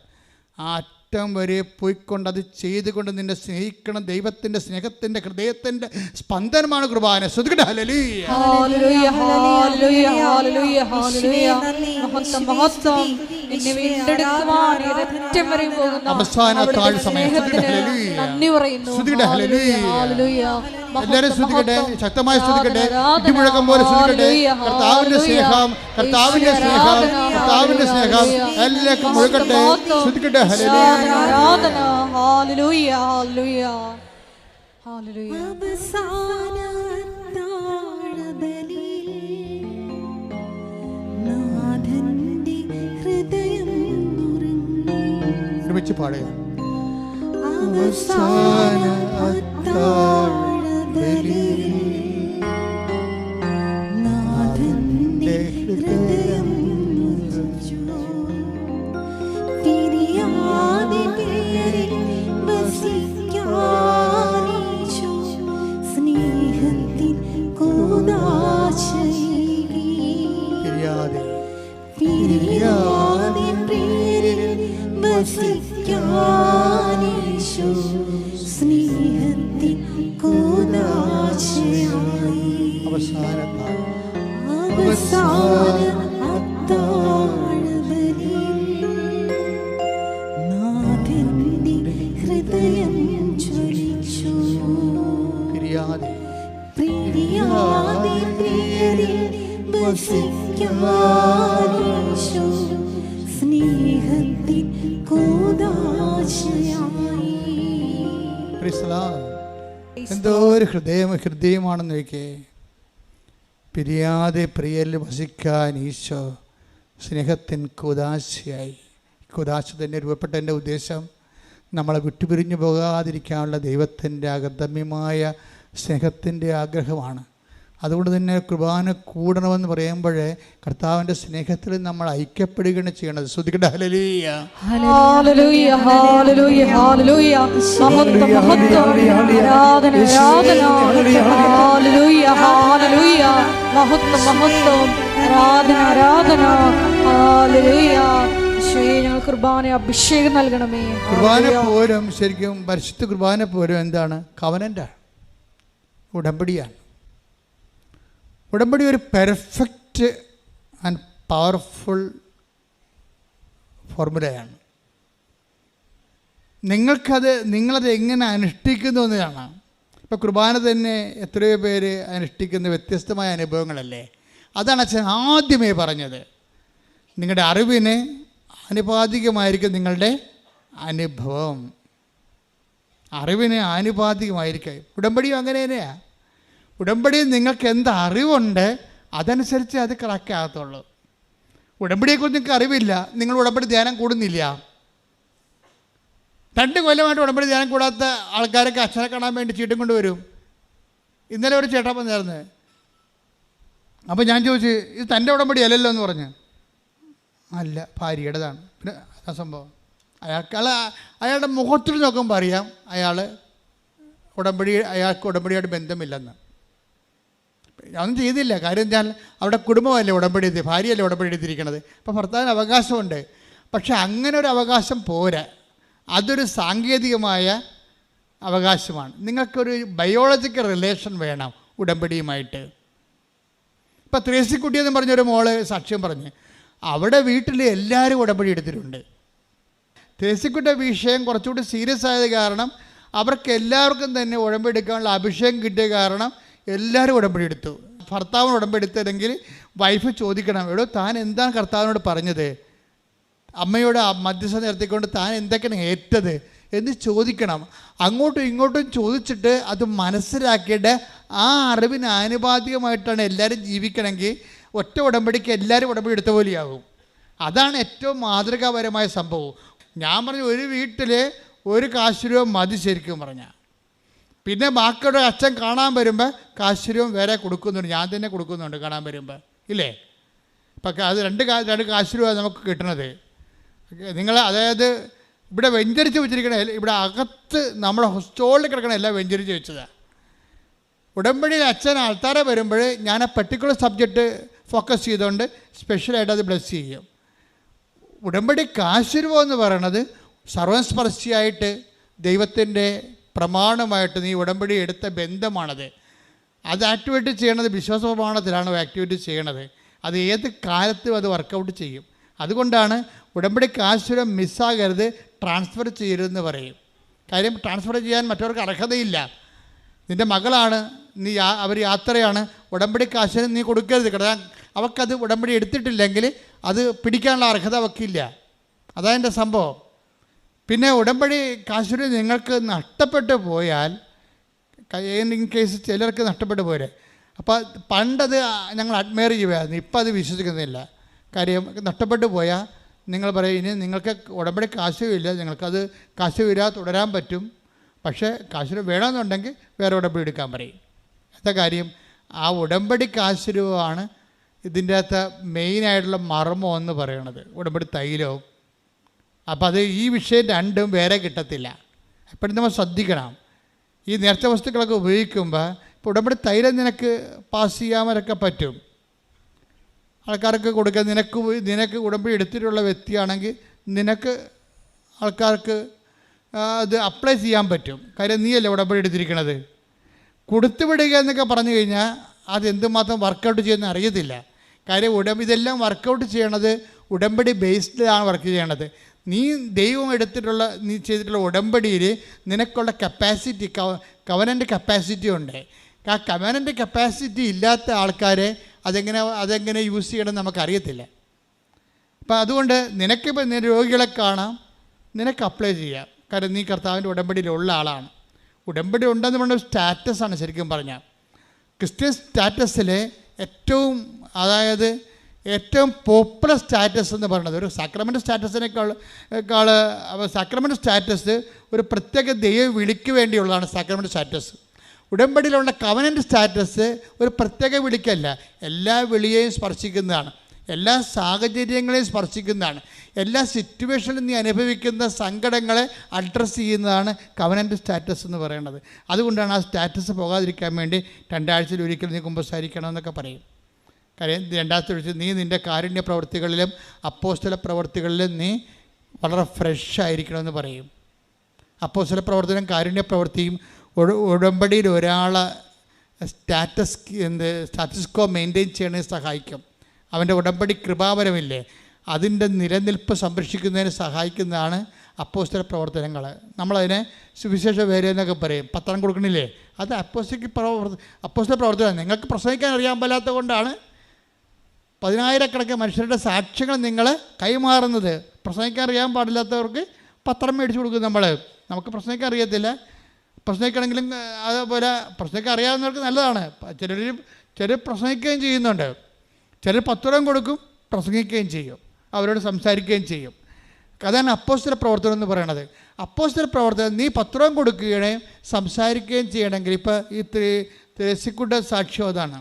ആ അറ്റം വരെ പോയിക്കൊണ്ട് അത് ചെയ്തുകൊണ്ട് നിന്നെ സ്നേഹിക്കണം. ദൈവത്തിൻ്റെ സ്നേഹത്തിൻ്റെ ഹൃദയത്തിൻ്റെ സ്പന്ദനമാണ് കുർബാന. ശ്രുതിക്കട്ടെ. Hallelujah, hallelujah, hallelujah, hallelujah, hallelujah. മഹത്വം, മഹത്വം. എന്നെ വീണ്ടെടുക്കുവാൻ ഒരറ്റം വരെ പോകുന്ന അവസാന താഴ് സമയം. നന്ദി പറയുന്നു. ശ്രുതിക്കട്ടെ. Hallelujah, hallelujah. എല്ലാവരും ശ്രുതിക്കട്ടെ, ശക്തമായി ശ്രുതിക്കട്ടെ, ഇടിമുഴക്കം പോലെ ശ്രുതിക്കട്ടെ. കർത്താവിൻ്റെ സ്നേഹം, കർത്താവിൻ്റെ സ്നേഹം, കർത്താവിൻ്റെ സ്നേഹം എല്ലാവർക്കും മുഴക്കട്ടെ. ശ്രുതിക്കട്ടെ. ഹല്ലേലൂയ, ആരാധന. Hallelujah, hallelujah, hallelujah. ഒരുമിച്ച് പാടുക. അവസാന അത്താഴബലിയിൽ നാഥന്റെ ഹൃദയം ഹൃദയം ജ്വലിച്ചു. പിരിയാതെ പ്രിയാതെ പ്രിയരിൽ വസിക്കാനീശോ സ്നേഹത്തിൻ കൂദാശയായി. എന്തോ ഒരു ഹൃദയമാണെന്ന് വയ്ക്കേ. പിരിയാതെ പ്രിയരിൽ വസിക്കാൻ ഈശോ സ്നേഹത്തിൻ കൂദാശയായി. കൂദാശ തന്നെ രൂപപ്പെട്ടതിൻ്റെ ഉദ്ദേശം നമ്മളെ വിട്ടുപിരിഞ്ഞു പോകാതിരിക്കാനുള്ള ദൈവത്തിൻ്റെ അഗമ്യമായ സ്നേഹത്തിൻ്റെ ആഗ്രഹമാണ്. അതുകൊണ്ട് തന്നെ കുർബാന കൂടണമെന്ന് പറയുമ്പോൾ കർത്താവിൻ്റെ സ്നേഹത്തിൽ നമ്മൾ ഐക്യപ്പെടുകയാണ് ചെയ്യണത്. ശ്രദ്ധിക്കട്ടെ. Hallelujah hallelujah hallelujah hallelujah. മഹത്വം മഹത്വം ആരാധന ആരാധന. Hallelujah hallelujah. മഹത്വം മഹത്വം ആരാധന ആരാധന. ഹല്ലേലൂയ. ഈശോയെ ഞങ്ങൾ കുർബാന അഭിഷേകം നൽകണമേ. കുർബാന പോലും ശരിക്കും പരിശുദ്ധ കുർബാന പോലും എന്താണ്? കവനൻ്റാണ്, ഉടമ്പടിയാണ്. ഉടമ്പടി ഒരു പെർഫെക്റ്റ് ആൻഡ് പവർഫുൾ ഫോർമുലയാണ്. നിങ്ങളത് എങ്ങനെ അനുഷ്ഠിക്കുന്നു എന്നതാണ്. ഇപ്പോൾ കുർബാന തന്നെ എത്രയോ പേര് അനുഷ്ഠിക്കുന്ന വ്യത്യസ്തമായ അനുഭവങ്ങളല്ലേ. അതാണ് അച്ഛൻ ആദ്യമേ പറഞ്ഞത്. നിങ്ങളുടെ അറിവിന് ആനുപാതികമായിരിക്കും നിങ്ങളുടെ അനുഭവം. അറിവിന് ആനുപാതികമായിരിക്കും. ഉടമ്പടിയും അങ്ങനെ തന്നെയാണ്. ഉടമ്പടിയിൽ നിങ്ങൾക്ക് എന്ത് അറിവുണ്ട് അതനുസരിച്ച് അത് കറക്റ്റ് ആകത്തുള്ളൂ. ഉടമ്പടിയെക്കുറിച്ച് നിങ്ങൾക്ക് അറിവില്ല, നിങ്ങൾ ഉടമ്പടി ധ്യാനം കൂടുന്നില്ല. 2 കൊല്ലമായിട്ട് ഉടമ്പടി ധ്യാനം കൂടാത്ത ആൾക്കാരൊക്കെ അച്ഛനെ കാണാൻ വേണ്ടി ചീട്ടും കൊണ്ടുവരും. ഇന്നലെ ഒരു ചേട്ടാ വന്നായിരുന്നു. അപ്പോൾ ഞാൻ ചോദിച്ചു, ഇത് തൻ്റെ ഉടമ്പടി അല്ലല്ലോ എന്ന് പറഞ്ഞു. അല്ല, ഭാര്യയുടേതാണ്. പിന്നെ ആ സംഭവം അയാളുടെ മുഖത്തിൽ നോക്കുമ്പോൾ അറിയാം അയാൾക്ക് ഉടമ്പടിയായിട്ട് ബന്ധമില്ലെന്ന്. അതൊന്നും ചെയ്തില്ല. കാര്യം ഞാൻ അവിടെ കുടുംബമല്ലേ ഉടമ്പടി എടുത്ത്, ഭാര്യയല്ലേ ഉടമ്പടി എടുത്തിരിക്കണത്. അപ്പോൾ ഭർത്താവിന് അവകാശമുണ്ട്. പക്ഷെ അങ്ങനെ ഒരു അവകാശം പോരാ, അതൊരു സാങ്കേതികമായ അവകാശമാണ്. നിങ്ങൾക്കൊരു ബയോളജിക്കൽ റിലേഷൻ വേണം ഉടമ്പടിയുമായിട്ട്. ഇപ്പോൾ ത്രേസിക്കുട്ടിയെന്ന് പറഞ്ഞൊരു മോള് സാക്ഷ്യം പറഞ്ഞ് അവിടെ വീട്ടിൽ എല്ലാവരും ഉടമ്പടി എടുത്തിട്ടുണ്ട്. ത്രേസിക്കുട്ടിയുടെ വിഷയം കുറച്ചുകൂടി സീരിയസ് ആയത് കാരണം അവർക്ക് എല്ലാവർക്കും തന്നെ ഉടമ്പടി എടുക്കാനുള്ള അഭിഷേകം കിട്ടിയ കാരണം എല്ലാവരും ഉടമ്പടി എടുത്തു. ഭർത്താവിന് ഉടമ്പടി എടുത്തില്ലെങ്കിൽ വൈഫ് ചോദിക്കണം, എടോ താൻ എന്താണ് കർത്താവിനോട് പറഞ്ഞത്, അമ്മയോട് മധ്യസ്ഥ നിർത്തിക്കൊണ്ട് താൻ എന്തൊക്കെയാണ് ഏറ്റത് എന്ന് ചോദിക്കണം. അങ്ങോട്ടും ഇങ്ങോട്ടും ചോദിച്ചിട്ട് അത് മനസ്സിലാക്കിയിട്ട് ആ അറിവിന് ആനുപാതികമായിട്ടാണ് എല്ലാവരും ജീവിക്കണമെങ്കിൽ ഒറ്റ ഉടമ്പടിക്ക് എല്ലാവരും ഉടമ്പടി എടുത്ത പോലെയാകും. അതാണ് ഏറ്റവും മാതൃകാപരമായ സംഭവം. ഞാൻ പറഞ്ഞു, ഒരു വീട്ടിൽ ഒരു കാശ് രൂപ മതി ശരിക്കും പറഞ്ഞാൽ. പിന്നെ ബാക്കിയുടെ അച്ഛൻ കാണാൻ വരുമ്പോൾ കാശ് രൂപ വേറെ കൊടുക്കുന്നുണ്ട്, ഞാൻ തന്നെ കൊടുക്കുന്നുണ്ട് കാണാൻ വരുമ്പോൾ, ഇല്ലേ? ഇപ്പം അത് രണ്ട് കാശ് രൂപ നമുക്ക് കിട്ടണത്. നിങ്ങൾ അതായത് ഇവിടെ വെഞ്ചരിച്ച് വെച്ചിരിക്കണ, ഇവിടെ അകത്ത് നമ്മുടെ സ്റ്റോളിൽ കിടക്കണ എല്ലാം വെഞ്ചരിച്ച് വെച്ചതാണ്. ഉടമ്പടിയിൽ അച്ഛൻ ആൾക്കാരെ വരുമ്പോൾ ഞാൻ ആ പെർട്ടിക്കുലർ സബ്ജക്റ്റ് ഫോക്കസ് ചെയ്തുകൊണ്ട് സ്പെഷ്യലായിട്ട് അത് ബ്ലെസ് ചെയ്യും. ഉടമ്പടി കാശ് രൂപ എന്ന് പറയണത് സർവസ്പർശിയായിട്ട് ദൈവത്തിൻ്റെ പ്രമാണമായിട്ട് നീ ഉടമ്പടി എടുത്ത ബന്ധമാണത്. അത് ആക്ടിവേറ്റ് ചെയ്യണത് വിശ്വാസ പ്രമാണത്തിലാണ് ആക്ടിവേറ്റ് ചെയ്യണത്. അത് ഏത് കാലത്തും അത് വർക്കൗട്ട് ചെയ്യും. അതുകൊണ്ടാണ് ഉടമ്പടി കാശ് രൂപ മിസ്സാകരുത്, ട്രാൻസ്ഫർ ചെയ്യരുതെന്ന് പറയും. കാര്യം ട്രാൻസ്ഫർ ചെയ്യാൻ മറ്റവർക്ക് അർഹതയില്ല. നിൻ്റെ മകളാണ്, അവർ യാത്രയാണ്, ഉടമ്പടി കാശിന് നീ കൊടുക്കരുത്. കാരണം അവൾക്കത് ഉടമ്പടി എടുത്തിട്ടില്ലെങ്കിൽ അത് പിടിക്കാനുള്ള അർഹത അവൾക്കില്ല. അതാണ് സംഭവം. പിന്നെ ഉടമ്പടി കാശിന് നിങ്ങൾക്ക് നഷ്ടപ്പെട്ടു പോയാൽ, ഇൻ കേസ് ചിലർക്ക് നഷ്ടപ്പെട്ടു പോരെ, അപ്പോൾ പണ്ടത് ഞങ്ങൾ അഡ്മയർ ചെയ്യുമായിരുന്നു, ഇപ്പം അത് വിശ്വസിക്കുന്നില്ല. കാര്യം നഷ്ടപ്പെട്ടു പോയാൽ നിങ്ങൾ പറയും, ഇനി നിങ്ങൾക്ക് ഉടമ്പടി കാശുമില്ല, നിങ്ങൾക്കത് കാശുമില്ല തുടരാൻ പറ്റും, പക്ഷേ കാശ് വേണമെന്നുണ്ടെങ്കിൽ വേറെ ഉടമ്പടി എടുക്കാൻ പറയും. എന്താ കാര്യം? ആ ഉടമ്പടി കാശ് രൂപമാണ് ഇതിൻ്റെ അകത്ത് മെയിനായിട്ടുള്ള മർമ്മം എന്ന് പറയണത്, ഉടമ്പടി തൈലവും. അപ്പോൾ അത് ഈ വിഷയം രണ്ടും വേറെ കിട്ടത്തില്ല. എപ്പോഴും നമ്മൾ ശ്രദ്ധിക്കണം. ഈ നേർച്ച വസ്തുക്കളൊക്കെ ഉപയോഗിക്കുമ്പോൾ ഇപ്പോൾ ഉടമ്പടി തൈലം നിനക്ക് പാസ് ചെയ്യാമൊക്കെ പറ്റും, ആൾക്കാർക്ക് കൊടുക്കാൻ. നിനക്ക് ഉടമ്പടി എടുത്തിട്ടുള്ള വ്യക്തിയാണെങ്കിൽ നിനക്ക് ആൾക്കാർക്ക് അത് അപ്ലൈ ചെയ്യാൻ പറ്റും. കാര്യം നീയല്ലേ ഉടമ്പടി എടുത്തിരിക്കണത്. കൊടുത്തുവിടുക എന്നൊക്കെ പറഞ്ഞു കഴിഞ്ഞാൽ അത് എന്തുമാത്രം വർക്കൗട്ട് ചെയ്യുന്ന അറിയത്തില്ല. കാര്യം ഇതെല്ലാം വർക്കൗട്ട് ചെയ്യണത് ഉടമ്പടി ബേസ്ഡിലാണ് വർക്ക് ചെയ്യണത്. നീ ദൈവം എടുത്തിട്ടുള്ള നീ ചെയ്തിട്ടുള്ള ഉടമ്പടിയിൽ നിനക്കുള്ള കപ്പാസിറ്റി കവനൻ്റ് കപ്പാസിറ്റി ഉണ്ട്. ആ കവനൻ്റ് കപ്പാസിറ്റി ഇല്ലാത്ത ആൾക്കാരെ അതെങ്ങനെ യൂസ് ചെയ്യണമെന്ന് നമുക്കറിയത്തില്ല. അപ്പം അതുകൊണ്ട് നിനക്കിപ്പോൾ രോഗികളെ കാണാം, നിനക്ക് അപ്ലൈ ചെയ്യാം. കാരണം നീ കർത്താവിൻ്റെ ഉടമ്പടിയിലുള്ള ആളാണ്. ഉടമ്പടി ഉണ്ടെന്ന് പറഞ്ഞ സ്റ്റാറ്റസാണ് ശരിക്കും പറഞ്ഞാൽ. ക്രിസ്ത്യൻ സ്റ്റാറ്റസിലെ ഏറ്റവും പോപ്പുലർ സ്റ്റാറ്റസ് എന്ന് പറയുന്നത് ഒരു സാക്രമെൻ്റ് സ്റ്റാറ്റസിനേക്കാൾ സാക്രമെൻ്റ് സ്റ്റാറ്റസ് ഒരു പ്രത്യേക ദൈവ വിളിക്ക് വേണ്ടിയുള്ളതാണ് സാക്രമെൻ്റ് സ്റ്റാറ്റസ്. ഉടമ്പടിയിലുള്ള കവനൻ്റ് സ്റ്റാറ്റസ് ഒരു പ്രത്യേക വിളിക്കല്ല, എല്ലാ വിളിയെയും സ്പർശിക്കുന്നതാണ്, എല്ലാ സാഹചര്യങ്ങളെയും സ്പർശിക്കുന്നതാണ്, എല്ലാ സിറ്റുവേഷനിലും നീ അനുഭവിക്കുന്ന സങ്കടങ്ങളെ അഡ്രസ്സ് ചെയ്യുന്നതാണ് കവനൻ്റ് സ്റ്റാറ്റസ് എന്ന് പറയുന്നത്. അതുകൊണ്ടാണ് ആ സ്റ്റാറ്റസ് പോകാതിരിക്കാൻ വേണ്ടി 2 ആഴ്ചയിൽ ഒരിക്കൽ നീ കുമ്പസാരിക്കണം എന്നൊക്കെ പറയും. കാര്യം 2ാമത്തെ ആഴ്ച നീ നിൻ്റെ കാരുണ്യ പ്രവൃത്തികളിലും അപ്പോസ്തല പ്രവൃത്തികളിലും നീ വളരെ ഫ്രഷ് ആയിരിക്കണമെന്ന് പറയും. അപ്പോസ്തല പ്രവർത്തനം കാരുണ്യ പ്രവൃത്തിയും ഉടമ്പടിയിൽ ഒരാളെ സ്റ്റാറ്റസ് കോ മെയിൻറ്റെയിൻ ചെയ്യണതിന് സഹായിക്കും. അവൻ്റെ ഉടമ്പടി കൃപാവരമില്ലേ, അതിൻ്റെ നിലനിൽപ്പ് സംരക്ഷിക്കുന്നതിന് സഹായിക്കുന്നതാണ് അപ്പോസ്തല പ്രവർത്തനങ്ങൾ. നമ്മളതിനെ സുവിശേഷ വേല എന്നൊക്കെ പറയും. പത്രം കൊടുക്കണില്ലേ, അത് അപ്പോസ്തല പ്രവർത്തനം. നിങ്ങൾക്ക് പ്രസംഗിക്കാൻ അറിയാൻ പാലാത്ത കൊണ്ടാണ് 10,000 മനുഷ്യരുടെ സാക്ഷ്യങ്ങൾ നിങ്ങൾ കൈമാറുന്നത്. പ്രസംഗിക്കാൻ അറിയാൻ പാടില്ലാത്തവർക്ക് പത്രം മേടിച്ച് കൊടുക്കും. നമുക്ക് പ്രസംഗിക്കാൻ അറിയത്തില്ല, പ്രസംഗിക്കണമെങ്കിലും അതുപോലെ പ്രസംഗിക്കാൻ അറിയാവുന്നവർക്ക് നല്ലതാണ്. ചിലർ പ്രസംഗിക്കുകയും ചെയ്യുന്നുണ്ട്, ചിലർ പത്രം കൊടുക്കും, പ്രസംഗിക്കുകയും ചെയ്യും, അവരോട് സംസാരിക്കുകയും ചെയ്യും. അതാണ് അപ്പോസ്തല പ്രവർത്തനം എന്ന് പറയണത്. അപ്പോസ്തല പ്രവർത്തനം നീ പത്രം കൊടുക്കുകയും സംസാരിക്കുകയും ചെയ്യണമെങ്കിൽ ഇപ്പോൾ ഈ ത്രേസ്യക്കുട്ടിയുടെ സാക്ഷ്യം അതാണ്.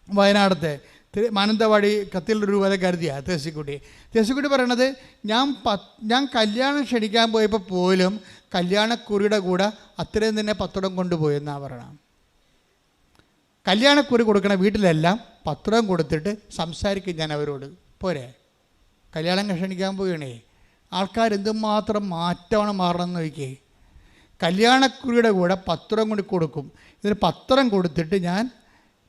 വയനാടത്തെ മാനന്തവാടി കത്തിൽ രൂപത കരുതിയാണ് ത്രേസ്യക്കുട്ടി പറയണത്, ഞാൻ കല്യാണം ക്ഷണിക്കാൻ പോയപ്പോൾ പോലും കല്യാണക്കുറിയുടെ കൂടെ അത്രയും തന്നെ പത്രം കൊണ്ടുപോയെന്നാണ് പറയണം. കല്യാണക്കുറി കൊടുക്കണ വീട്ടിലെല്ലാം പത്രം കൊടുത്തിട്ട് സംസാരിക്കും ഞാൻ അവരോട്. പോരെ, കല്യാണം ക്ഷണിക്കാൻ പോവുകയാണേ. ആൾക്കാരെന്തുമാത്രം മാറ്റമാണ് മാറണമെന്ന് നോക്കിയേ. കല്യാണക്കുറിയുടെ കൂടെ പത്രം കൊണ്ട് കൊടുക്കും. ഇതിന് പത്രം കൊടുത്തിട്ട് ഞാൻ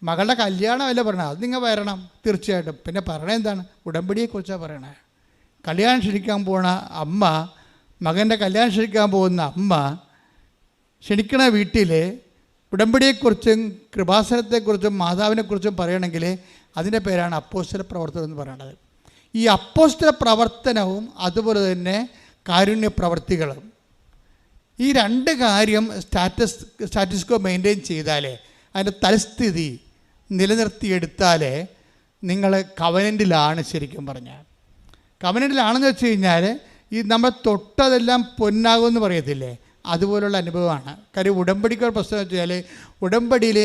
മകളുടെ കല്യാണമല്ല പറയണത്, അത് നിങ്ങൾ വരണം തീർച്ചയായിട്ടും. പിന്നെ പറയണത് എന്താണ്? ഉടമ്പടിയെക്കുറിച്ചാണ് പറയണേ. കല്യാണം ക്ഷണിക്കാൻ പോണ അമ്മ, മകൻ്റെ കല്യാണം ക്ഷണിക്കാൻ പോകുന്ന അമ്മ ക്ഷണിക്കണ വീട്ടിൽ ഉടമ്പടിയെക്കുറിച്ചും കൃപാസനത്തെക്കുറിച്ചും മാതാവിനെക്കുറിച്ചും പറയണമെങ്കിൽ അതിൻ്റെ പേരാണ് അപ്പോസ്തല പ്രവർത്തനം എന്ന് പറയുന്നത്. ഈ അപ്പോസ്തല പ്രവർത്തനവും അതുപോലെ കാരുണ്യ പ്രവർത്തികളും, ഈ 2 കാര്യം സ്റ്റാറ്റസ് കോ മെയിൻറ്റെയിൻ ചെയ്താലേ, അതിൻ്റെ തലസ്ഥിതി നിലനിർത്തിയെടുത്താലേ നിങ്ങൾ കവനൻ്റിലാണ്. ശരിക്കും പറഞ്ഞാൽ കവനൻ്റിലാണെന്ന് വെച്ച് കഴിഞ്ഞാൽ ഈ നമ്മൾ തൊട്ടതെല്ലാം പൊന്നാകുമെന്ന് പറയത്തില്ലേ, അതുപോലുള്ള അനുഭവമാണ്. കാര്യം ഉടമ്പടിക്കൊരു പ്രശ്നം വെച്ച് കഴിഞ്ഞാൽ ഉടമ്പടിയിൽ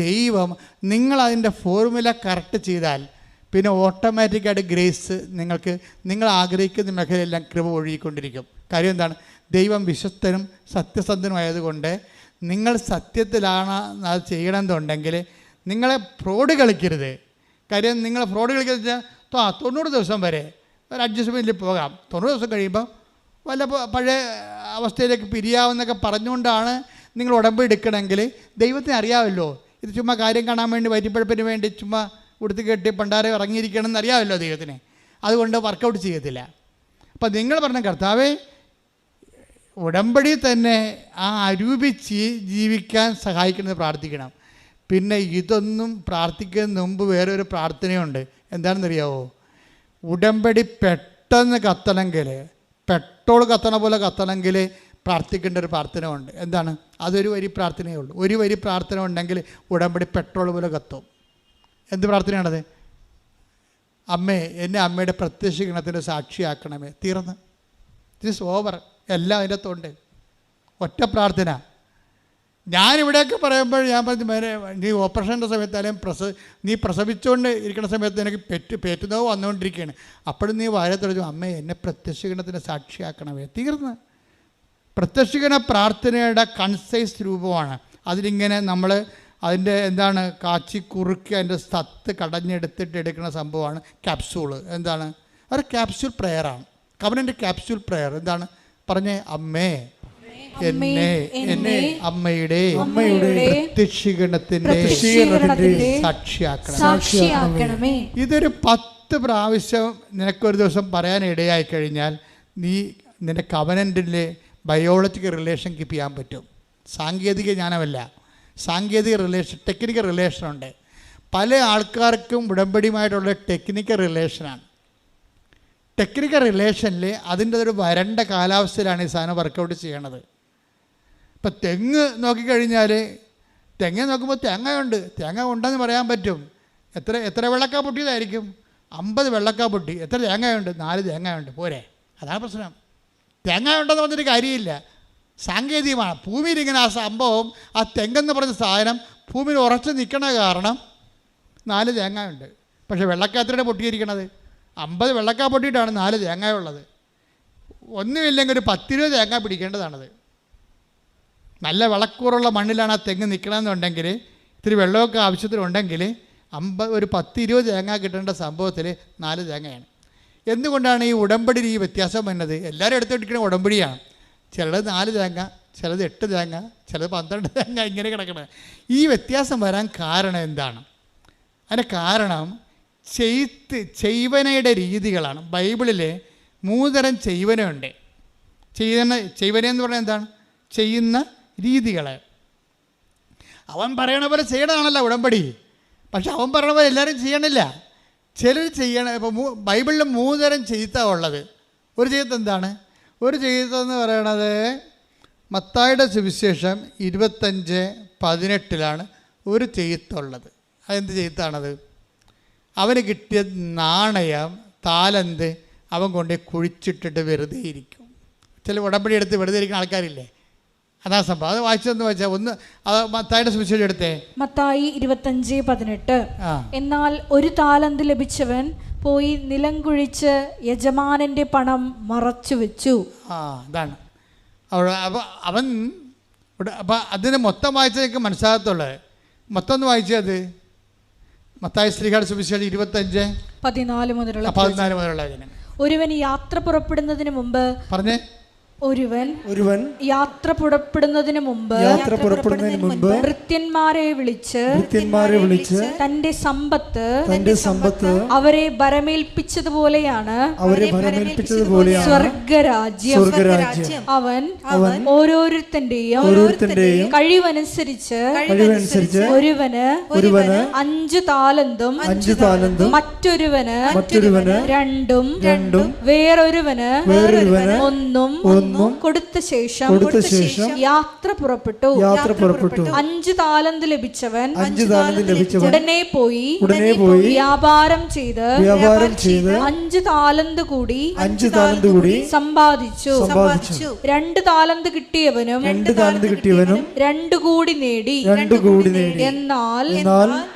ദൈവം നിങ്ങളതിൻ്റെ ഫോർമുല കറക്റ്റ് ചെയ്താൽ പിന്നെ ഓട്ടോമാറ്റിക്കായിട്ട് ഗ്രേസ് നിങ്ങൾ ആഗ്രഹിക്കുന്ന മേഖലയെല്ലാം കൃപ ഒഴുകിക്കൊണ്ടിരിക്കും. കാര്യം എന്താണ്? ദൈവം വിശ്വസ്തനും സത്യസന്ധനുമായതുകൊണ്ട് നിങ്ങൾ സത്യത്തിലാണ് അത് ചെയ്യണമെന്നുണ്ടെങ്കിൽ നിങ്ങളെ ഫ്രോഡ് കളിക്കരുത്. കാര്യം നിങ്ങൾ ഫ്രോഡ് കളിക്കുന്നത് വെച്ചാൽ 90 ദിവസം വരെ ഒരു അഡ്ജസ്റ്റ്മെൻറ്റിൽ പോകാം. 90 ദിവസം കഴിയുമ്പോൾ വല്ല പഴയ അവസ്ഥയിലേക്ക് പിരിയാവെന്നൊക്കെ പറഞ്ഞുകൊണ്ടാണ് നിങ്ങൾ ഉടമ്പടി എടുക്കണമെങ്കിൽ ദൈവത്തിന് അറിയാമല്ലോ, ഇത് ചുമ്മാ കാര്യം കാണാൻ വേണ്ടി വയറ്റിപ്പഴപ്പിന് വേണ്ടി ചുമ്മാ ഉടുത്ത് കെട്ടി പണ്ടാരെ ഇറങ്ങിയിരിക്കണമെന്ന് അറിയാമല്ലോ ദൈവത്തിന്. അതുകൊണ്ട് വർക്കൗട്ട് ചെയ്യത്തില്ല. അപ്പം നിങ്ങൾ പറഞ്ഞ കർത്താവേ, ഉടമ്പടി തന്നെ ആ അരൂപിച്ച് ജീവിക്കാൻ സഹായിക്കുന്നത് പ്രാർത്ഥിക്കണം. പിന്നെ ഇതൊന്നും പ്രാർത്ഥിക്കുന്നതിന് മുമ്പ് വേറൊരു പ്രാർത്ഥനയുണ്ട്. എന്താണെന്നറിയാവോ? ഉടമ്പടി പെട്ടെന്ന് കത്തണമെങ്കിൽ, പെട്രോൾ കത്തണ പോലെ കത്തണമെങ്കിൽ പ്രാർത്ഥിക്കേണ്ട ഒരു പ്രാർത്ഥന ഉണ്ട്. എന്താണ്? അതൊരു വരി പ്രാർത്ഥനയേ ഉള്ളൂ. ഒരു വരി പ്രാർത്ഥന ഉണ്ടെങ്കിൽ ഉടമ്പടി പെട്രോൾ പോലെ കത്തും. എന്ത് പ്രാർത്ഥനയാണത്? അമ്മേ, എന്നെ അമ്മയുടെ പ്രത്യക്ഷീകരണത്തിൻ്റെ സാക്ഷിയാക്കണമേ. തീർന്ന്. It's over. എല്ലാം അതിൻ്റെ അകത്തുണ്ട്. ഒറ്റ പ്രാർത്ഥന. ഞാനിവിടെയൊക്കെ പറയുമ്പോൾ ഞാൻ പറഞ്ഞു, നീ ഓപ്പറേഷൻ്റെ സമയത്ത് അല്ലെങ്കിൽ നീ പ്രസവിച്ചുകൊണ്ട് ഇരിക്കുന്ന സമയത്ത് എനിക്ക് പേറ്റുന്നോ വന്നുകൊണ്ടിരിക്കുകയാണ്. അപ്പോഴും നീ വായ തെളിച്ചു, അമ്മേ എന്നെ പ്രത്യക്ഷീകരണത്തിൻ്റെ സാക്ഷിയാക്കണമേ. തീർന്ന്. പ്രത്യക്ഷീകരണ പ്രാർത്ഥനയുടെ കൺസൈസ് രൂപമാണ്. അതിലിങ്ങനെ നമ്മൾ അതിൻ്റെ എന്താണ് കാച്ചി കുറുക്കി അതിൻ്റെ സത്ത് കടഞ്ഞെടുത്തിട്ട് എടുക്കുന്ന സംഭവമാണ് ക്യാപ്സ്യൂള്. എന്താണ്? ഒരു ക്യാപ്സ്യൂൾ പ്രെയറാണ്. കവനൻ്റെ ക്യാപ്സ്യൂൾ പ്രെയർ എന്താണ്? പറഞ്ഞേ, അമ്മേ എന്നെ അമ്മയുടെ പ്രത്യക്ഷീകരണത്തിന്റെ സാക്ഷിയാക്കണമേ. ഇതൊരു 10 10 പ്രാവശ്യം നിനക്കൊരു ദിവസം പറയാൻ ഇടയായി കഴിഞ്ഞാൽ നീ നിൻ്റെ കവനൻറ്റിലെ ബയോളജിക്കൽ റിലേഷൻ കീപ്പ് ചെയ്യാൻ പറ്റും. സാങ്കേതിക ജ്ഞാനമല്ല, സാങ്കേതിക റിലേഷൻ, ടെക്നിക്കൽ റിലേഷനുണ്ട്. പല ആൾക്കാർക്കും ഉടമ്പടിയുമായിട്ടുള്ള ടെക്നിക്കൽ റിലേഷനാണ്. ടെക്നിക്കൽ റിലേഷനിൽ അതിൻ്റെ ഒരു വരണ്ട കാലാവസ്ഥയിലാണ് ഈ സാധനം വർക്കൗട്ട് ചെയ്യണത്. ഇപ്പം തെങ്ങ് നോക്കിക്കഴിഞ്ഞാൽ തെങ്ങ് നോക്കുമ്പോൾ തേങ്ങയുണ്ട്, തേങ്ങ ഉണ്ടെന്ന് പറയാൻ പറ്റും. എത്ര വെള്ളക്കാ പൊട്ടിയതായിരിക്കും? 50 വെള്ളക്കാ പൊട്ടി. എത്ര തേങ്ങയുണ്ട്? 4 തേങ്ങയുണ്ട്. പോരെ? അതാണ് പ്രശ്നം. തേങ്ങ ഉണ്ടെന്ന് പറഞ്ഞിട്ട് കാര്യമില്ല, സാങ്കേതികമാണ്. ഭൂമിയിൽ ഇങ്ങനെ ആ സംഭവം, ആ തെങ്ങെന്ന് പറഞ്ഞ സാധനം ഭൂമിയിൽ ഉറച്ച് നിൽക്കണ കാരണം 4 തേങ്ങയുണ്ട്. പക്ഷേ വെള്ളക്കാത്രയുടെ പൊട്ടിയിരിക്കണത് 50 വെള്ളക്കാ പൊട്ടിയിട്ടാണ് 4 തേങ്ങയുള്ളത്. ഒന്നുമില്ലെങ്കിൽ ഒരു 10-20 തേങ്ങ പിടിക്കേണ്ടതാണത്. നല്ല വളക്കൂറുള്ള മണ്ണിലാണ് ആ തെങ്ങ് നിൽക്കണമെന്നുണ്ടെങ്കിൽ, ഇത്തിരി വെള്ളമൊക്കെ ആവശ്യത്തിനുണ്ടെങ്കിൽ ഒരു 10-20 തേങ്ങ കിട്ടേണ്ട സംഭവത്തിൽ 4 തേങ്ങയാണ്. എന്തുകൊണ്ടാണ് ഈ ഉടമ്പടിയിൽ ഈ വ്യത്യാസം വന്നത്? എല്ലാവരും എടുത്തിരിക്കുന്ന ഉടമ്പടിയാണ്. ചിലത് 4 തേങ്ങ, ചിലത് 8 തേങ്ങ, ചിലത് 12 തേങ്ങ, ഇങ്ങനെ കിടക്കണം. ഈ വ്യത്യാസം വരാൻ കാരണം എന്താണ്? അതിൻ്റെ കാരണം ചെയ്വനയുടെ രീതികളാണ്. ബൈബിളിൽ 3 തരം ചെയ്വനയുണ്ട്. ചെയ്വന എന്ന് പറഞ്ഞാൽ എന്താണ്? ചെയ്യുന്ന രീതികൾ. അവൻ പറയണ പോലെ ചെയ്യണതാണല്ലോ ഉടമ്പടി. പക്ഷെ അവൻ പറയണ പോലെ എല്ലാവരും ചെയ്യണില്ല. ചിലർ ചെയ്യണം. ഇപ്പോൾ ബൈബിളിൽ 3 തരം ചെയ്ത്താ ഉള്ളത്. ഒരു ചെയ്ത്ത് എന്താണ്? ഒരു ചെയ്തെന്ന് പറയണത് മത്തായിയുടെ സുവിശേഷം 25:18 ഒരു ചെയ്ത്തുള്ളത്. അതെന്ത് ചെയ്ത്താണത്? അവന് കിട്ടിയ നാണയം, താലന്ത് അവൻ കൊണ്ട് കുഴിച്ചിട്ടിട്ട് വെറുതെ ഇരിക്കും. ചില ഉടമ്പടി എടുത്ത് വെറുതെ ഇരിക്കുന്ന ആൾക്കാരില്ലേ? അതാ സംഭവം. അത് വായിച്ചതെന്ന് വെച്ചാൽ ഒന്ന് മത്തായിയുടെ സുവിശേഷം എടുത്തേ. മത്തായി 25:18. എന്നാൽ ഒരു താലന്ത് ലഭിച്ചവൻ പോയി നിലം കുഴിച്ച് യജമാനന്റെ പണം മറച്ചു വെച്ചു. അതാണ് അവൻ. അപ്പം അതിന് മൊത്തം വായിച്ചതൊക്കെ മനസ്സിലാകത്തുള്ളത്. മൊത്തം ഒന്ന് വായിച്ചത് മത്തായി ശ്രീകാട് സുവിശേഷം 25:14 മുതലുള്ള ഒരുവൻ യാത്ര പുറപ്പെടുന്നതിന് മുമ്പ് പറഞ്ഞേ. ഒരുവൻ യാത്ര പുറപ്പെടുന്നതിന് മുമ്പ് ഭൃത്യന്മാരെ വിളിച്ച് തന്റെ സമ്പത്ത് അവരെ ഭരമേൽപ്പിച്ചതുപോലെയാണ് സ്വർഗരാജ്യം. അവൻ ഓരോരുത്തന്റെയും കഴിവനുസരിച്ച് ഒരുവന് 5 താലന്തും മറ്റൊരുവന് 2 വേറൊരുവന് 1 കൊടുത്ത ശേഷം യാത്ര പുറപ്പെട്ടു. 5 താലന്ത് ലഭിച്ചവൻ ഉടനെ പോയി വ്യാപാരം ചെയ്ത് 5 താലന്ത് കൂടി സമ്പാദിച്ചു. 2 താലന്ത് കിട്ടിയവനും 2 കൂടി നേടി. എന്നാൽ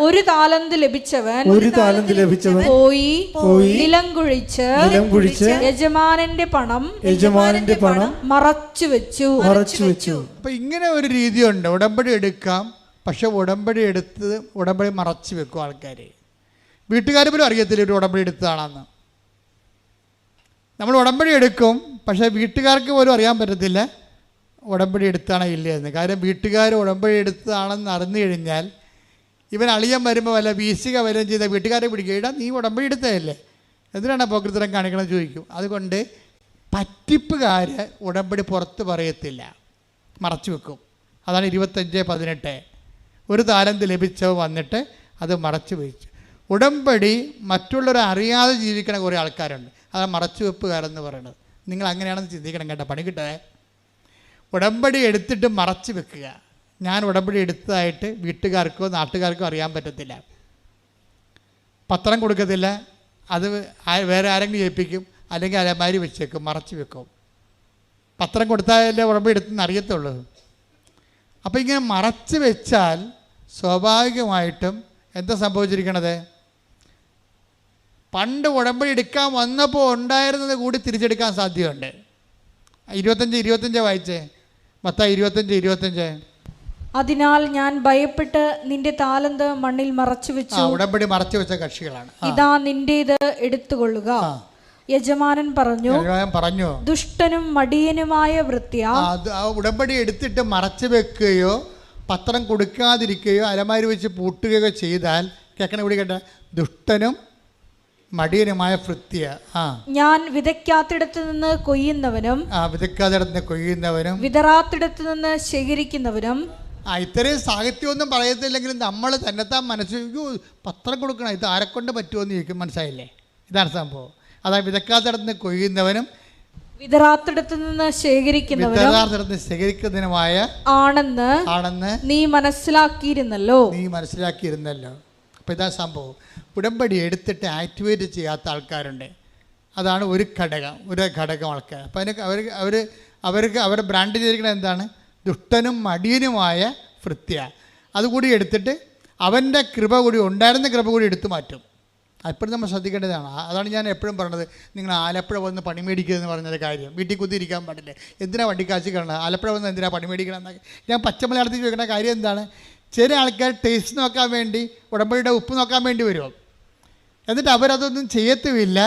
1 താലന്ത് ലഭിച്ചവൻ പോയി നിലം കുഴിച്ച് യജമാനന്റെ പണം മറച്ചു വെച്ചു. അപ്പൊ ഇങ്ങനെ ഒരു രീതിയുണ്ട്. ഉടമ്പടി എടുക്കാം, പക്ഷെ ഉടമ്പടി മറച്ചു വെക്കും ആൾക്കാർ. വീട്ടുകാർ പോലും അറിയത്തില്ല ഒരു ഉടമ്പടി എടുത്തതാണെന്ന്. നമ്മൾ ഉടമ്പടി എടുക്കും, പക്ഷേ വീട്ടുകാർക്ക് പോലും അറിയാൻ പറ്റത്തില്ല ഉടമ്പടി എടുത്താണോ ഇല്ലയെന്ന്. കാര്യം വീട്ടുകാർ ഉടമ്പടി എടുത്തതാണെന്ന് അറിഞ്ഞു കഴിഞ്ഞാൽ ഇവൻ അളിയൻ വരുമ്പോൾ വല്ല വീശിക വല്ലതും ചെയ്താൽ വീട്ടുകാരെ പിടിക്കുക. ഇടാ നീ ഉടമ്പടി എടുത്തതല്ലേ, എന്തിനാണ് പോക്കൃത്തരം കാണിക്കണമെന്ന് ചോദിക്കും. അതുകൊണ്ട് പറ്റിപ്പുകാർ ഉടമ്പടി പുറത്ത് പറയത്തില്ല, മറച്ചു വെക്കും. അതാണ് 25:18. 1 താലന്ത് ലഭിച്ചവ വന്നിട്ട് അത് മറച്ചു വെച്ചു. ഉടമ്പടി മറ്റുള്ളവരെ അറിയാതെ ജീവിക്കണ കുറേ ആൾക്കാരുണ്ട്. അതാണ് മറച്ചു വെപ്പുകാരെന്ന് പറയുന്നത്. നിങ്ങൾ അങ്ങനെയാണെന്ന് ചിന്തിക്കണം കേട്ടോ, പണി കിട്ടേ. ഉടമ്പടി എടുത്തിട്ട് മറച്ചു വെക്കുക. ഞാൻ ഉടമ്പടി എടുത്തതായിട്ട് വീട്ടുകാർക്കോ നാട്ടുകാർക്കോ അറിയാൻ പറ്റത്തില്ല. പത്രം കൊടുക്കത്തില്ല, അത് വേറെ ആരെങ്കിലും ഏൽപ്പിക്കും, അല്ലെങ്കിൽ അലമാരി വെച്ചേക്കും, മറച്ചു വെക്കും. പത്രം കൊടുത്താലല്ലേ ഉടമ്പടി എടുത്തെന്ന് അറിയത്തുള്ളൂ. അപ്പോൾ ഇങ്ങനെ മറച്ചു വെച്ചാൽ സ്വാഭാവികമായിട്ടും എന്താ സംഭവിച്ചിരിക്കണത്? പണ്ട് ഉടമ്പടി എടുക്കാൻ വന്നപ്പോൾ ഉണ്ടായിരുന്നത് കൂടി തിരിച്ചെടുക്കാൻ സാധ്യതയുണ്ട്. 25 വായിച്ചേ. മത്തായി 25:25. അതിനാൽ ഞാൻ ഭയപ്പെട്ട് നിന്റെ താലന്ത് മണ്ണിൽ മറച്ചു വെച്ചു. ഉടമ്പടി മറച്ചു വെച്ച കക്ഷികളാണ്. ഇതാ നിന്റേത് എടുത്തുകൊള്ളുക. യജമാനൻ പറഞ്ഞു, ദുഷ്ടനും മടിയനുമായ വൃത്യ. ഉടമ്പടി എടുത്തിട്ട് മറച്ചു വെക്കുകയോ പത്രം കൊടുക്കാതിരിക്കുകയോ അലമാരി വെച്ച് പൂട്ടുകയോ ചെയ്താൽ, കേൾക്കണ ഇവിടെ കേട്ട, ദുഷ്ടനും മടിയനുമായ ഭൃത്യ. ഞാൻ വിതയ്ക്കാത്തിടത്ത് നിന്ന് കൊയ്യുന്നവനും വിതയ്ക്കാത്തിടത്ത് കൊയ്യുന്നവനും വിതറാത്തിടത്ത് നിന്ന് ശേഖരിക്കുന്നവനും. ഇത്രയും സാഹിത്യമൊന്നും പറയത്തില്ലെങ്കിലും നമ്മൾ തന്നെത്താൻ മനസ്സിൽ പത്രം കൊടുക്കണം, ഇത് ആരെക്കൊണ്ട് പറ്റുമെന്ന് ചോദിക്കും. മനസ്സിലായില്ലേ? ഇതാണ് സംഭവം. അതായത് വിതയ്ക്കാത്തിടത്ത് നിന്ന് കൊയ്യുന്നവനും വിതറാത്തിടത്ത് നിന്ന് ശേഖരിക്കുന്നതിനുമായ ആണെന്ന് നീ മനസ്സിലാക്കിയിരുന്നല്ലോ. അപ്പോൾ ഇതാ സംഭവം. ഉടമ്പടി എടുത്തിട്ട് ആക്ടിവേറ്റ് ചെയ്യാത്ത ആൾക്കാരുണ്ട്. അതാണ് ഒരു ഘടകം ആൾക്കാർ. അപ്പോൾ അവർക്ക് അവരുടെ ബ്രാൻഡ് ചെയ്തിരിക്കുന്നത് എന്താണ്? ദുഷ്ടനും മടിയനുമായ ഭൃത്യ. അതുകൂടി എടുത്തിട്ട് അവൻ്റെ കൃപ കൂടി, ഉണ്ടായിരുന്ന കൃപ കൂടി എടുത്തു മാറ്റും. അപ്പോഴും നമ്മൾ ശ്രദ്ധിക്കേണ്ടതാണ്. അതാണ് ഞാൻ എപ്പോഴും പറഞ്ഞത്, നിങ്ങൾ ആലപ്പുഴ വന്ന് പണി മേടിക്കുകയെന്ന് പറഞ്ഞൊരു കാര്യം. വീട്ടിൽ കുത്തിയിരിക്കാൻ പാടില്ല. എന്തിനാണ് വണ്ടിക്കാശ് കാണുന്നത്? ആലപ്പുഴ വന്ന് എന്തിനാണ് പണി മേടിക്കണം എന്നൊക്കെ ഞാൻ പച്ച മലയാളത്തിൽ ചോദിക്കുന്ന കാര്യം എന്താണ്? ചില ആൾക്കാർ ടേസ്റ്റ് നോക്കാൻ വേണ്ടി, ഉടമ്പടിയുടെ ഉപ്പ് നോക്കാൻ വേണ്ടി വരും. എന്നിട്ട് അവരതൊന്നും ചെയ്യത്തുമില്ല.